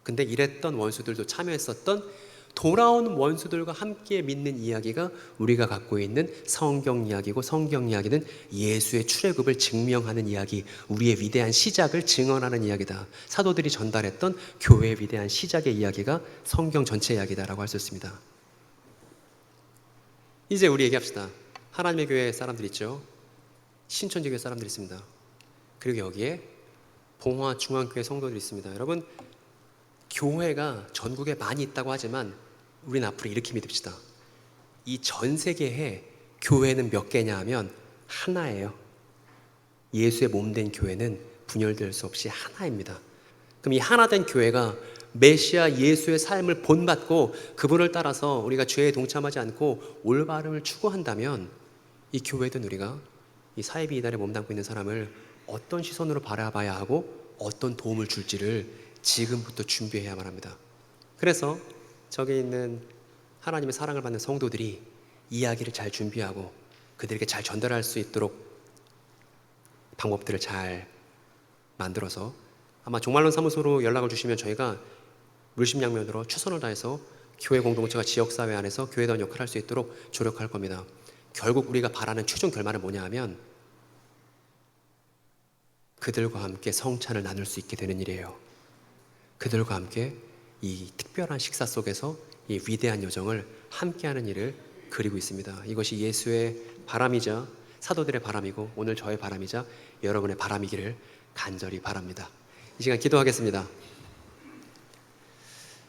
Speaker 1: 근데 이랬던 원수들도 참여했었던 돌아온 원수들과 함께 믿는 이야기가 우리가 갖고 있는 성경 이야기고, 성경 이야기는 예수의 출애굽을 증명하는 이야기, 우리의 위대한 시작을 증언하는 이야기다. 사도들이 전달했던 교회의 위대한 시작의 이야기가 성경 전체 이야기다라고 할 수 있습니다. 이제 우리 얘기합시다. 하나님의 교회 사람들 있죠. 신천지교회 사람들이 있습니다. 그리고 여기에 봉화 중앙교회 성도들이 있습니다. 여러분, 교회가 전국에 많이 있다고 하지만 우리는 앞으로 이렇게 믿읍시다. 이 전 세계에 교회는 몇 개냐 하면 하나예요. 예수의 몸된 교회는 분열될 수 없이 하나입니다. 그럼 이 하나된 교회가 메시아 예수의 삶을 본받고 그분을 따라서 우리가 죄에 동참하지 않고 올바름을 추구한다면 이 교회든 우리가 이 사이비 이단에 몸담고 있는 사람을 어떤 시선으로 바라봐야 하고 어떤 도움을 줄지를 지금부터 준비해야만 합니다. 그래서 저기 있는 하나님의 사랑을 받는 성도들이 이야기를 잘 준비하고 그들에게 잘 전달할 수 있도록 방법들을 잘 만들어서 아마 종말론 사무소로 연락을 주시면 저희가 물심양면으로 최선을 다해서 교회 공동체가 지역사회 안에서 교회다운 역할을 할 수 있도록 조력할 겁니다. 결국 우리가 바라는 최종 결말은 뭐냐 하면 그들과 함께 성찬을 나눌 수 있게 되는 일이에요. 그들과 함께 이 특별한 식사 속에서 이 위대한 여정을 함께하는 일을 그리고 있습니다. 이것이 예수의 바람이자 사도들의 바람이고 오늘 저의 바람이자 여러분의 바람이기를 간절히 바랍니다. 이 시간 기도하겠습니다.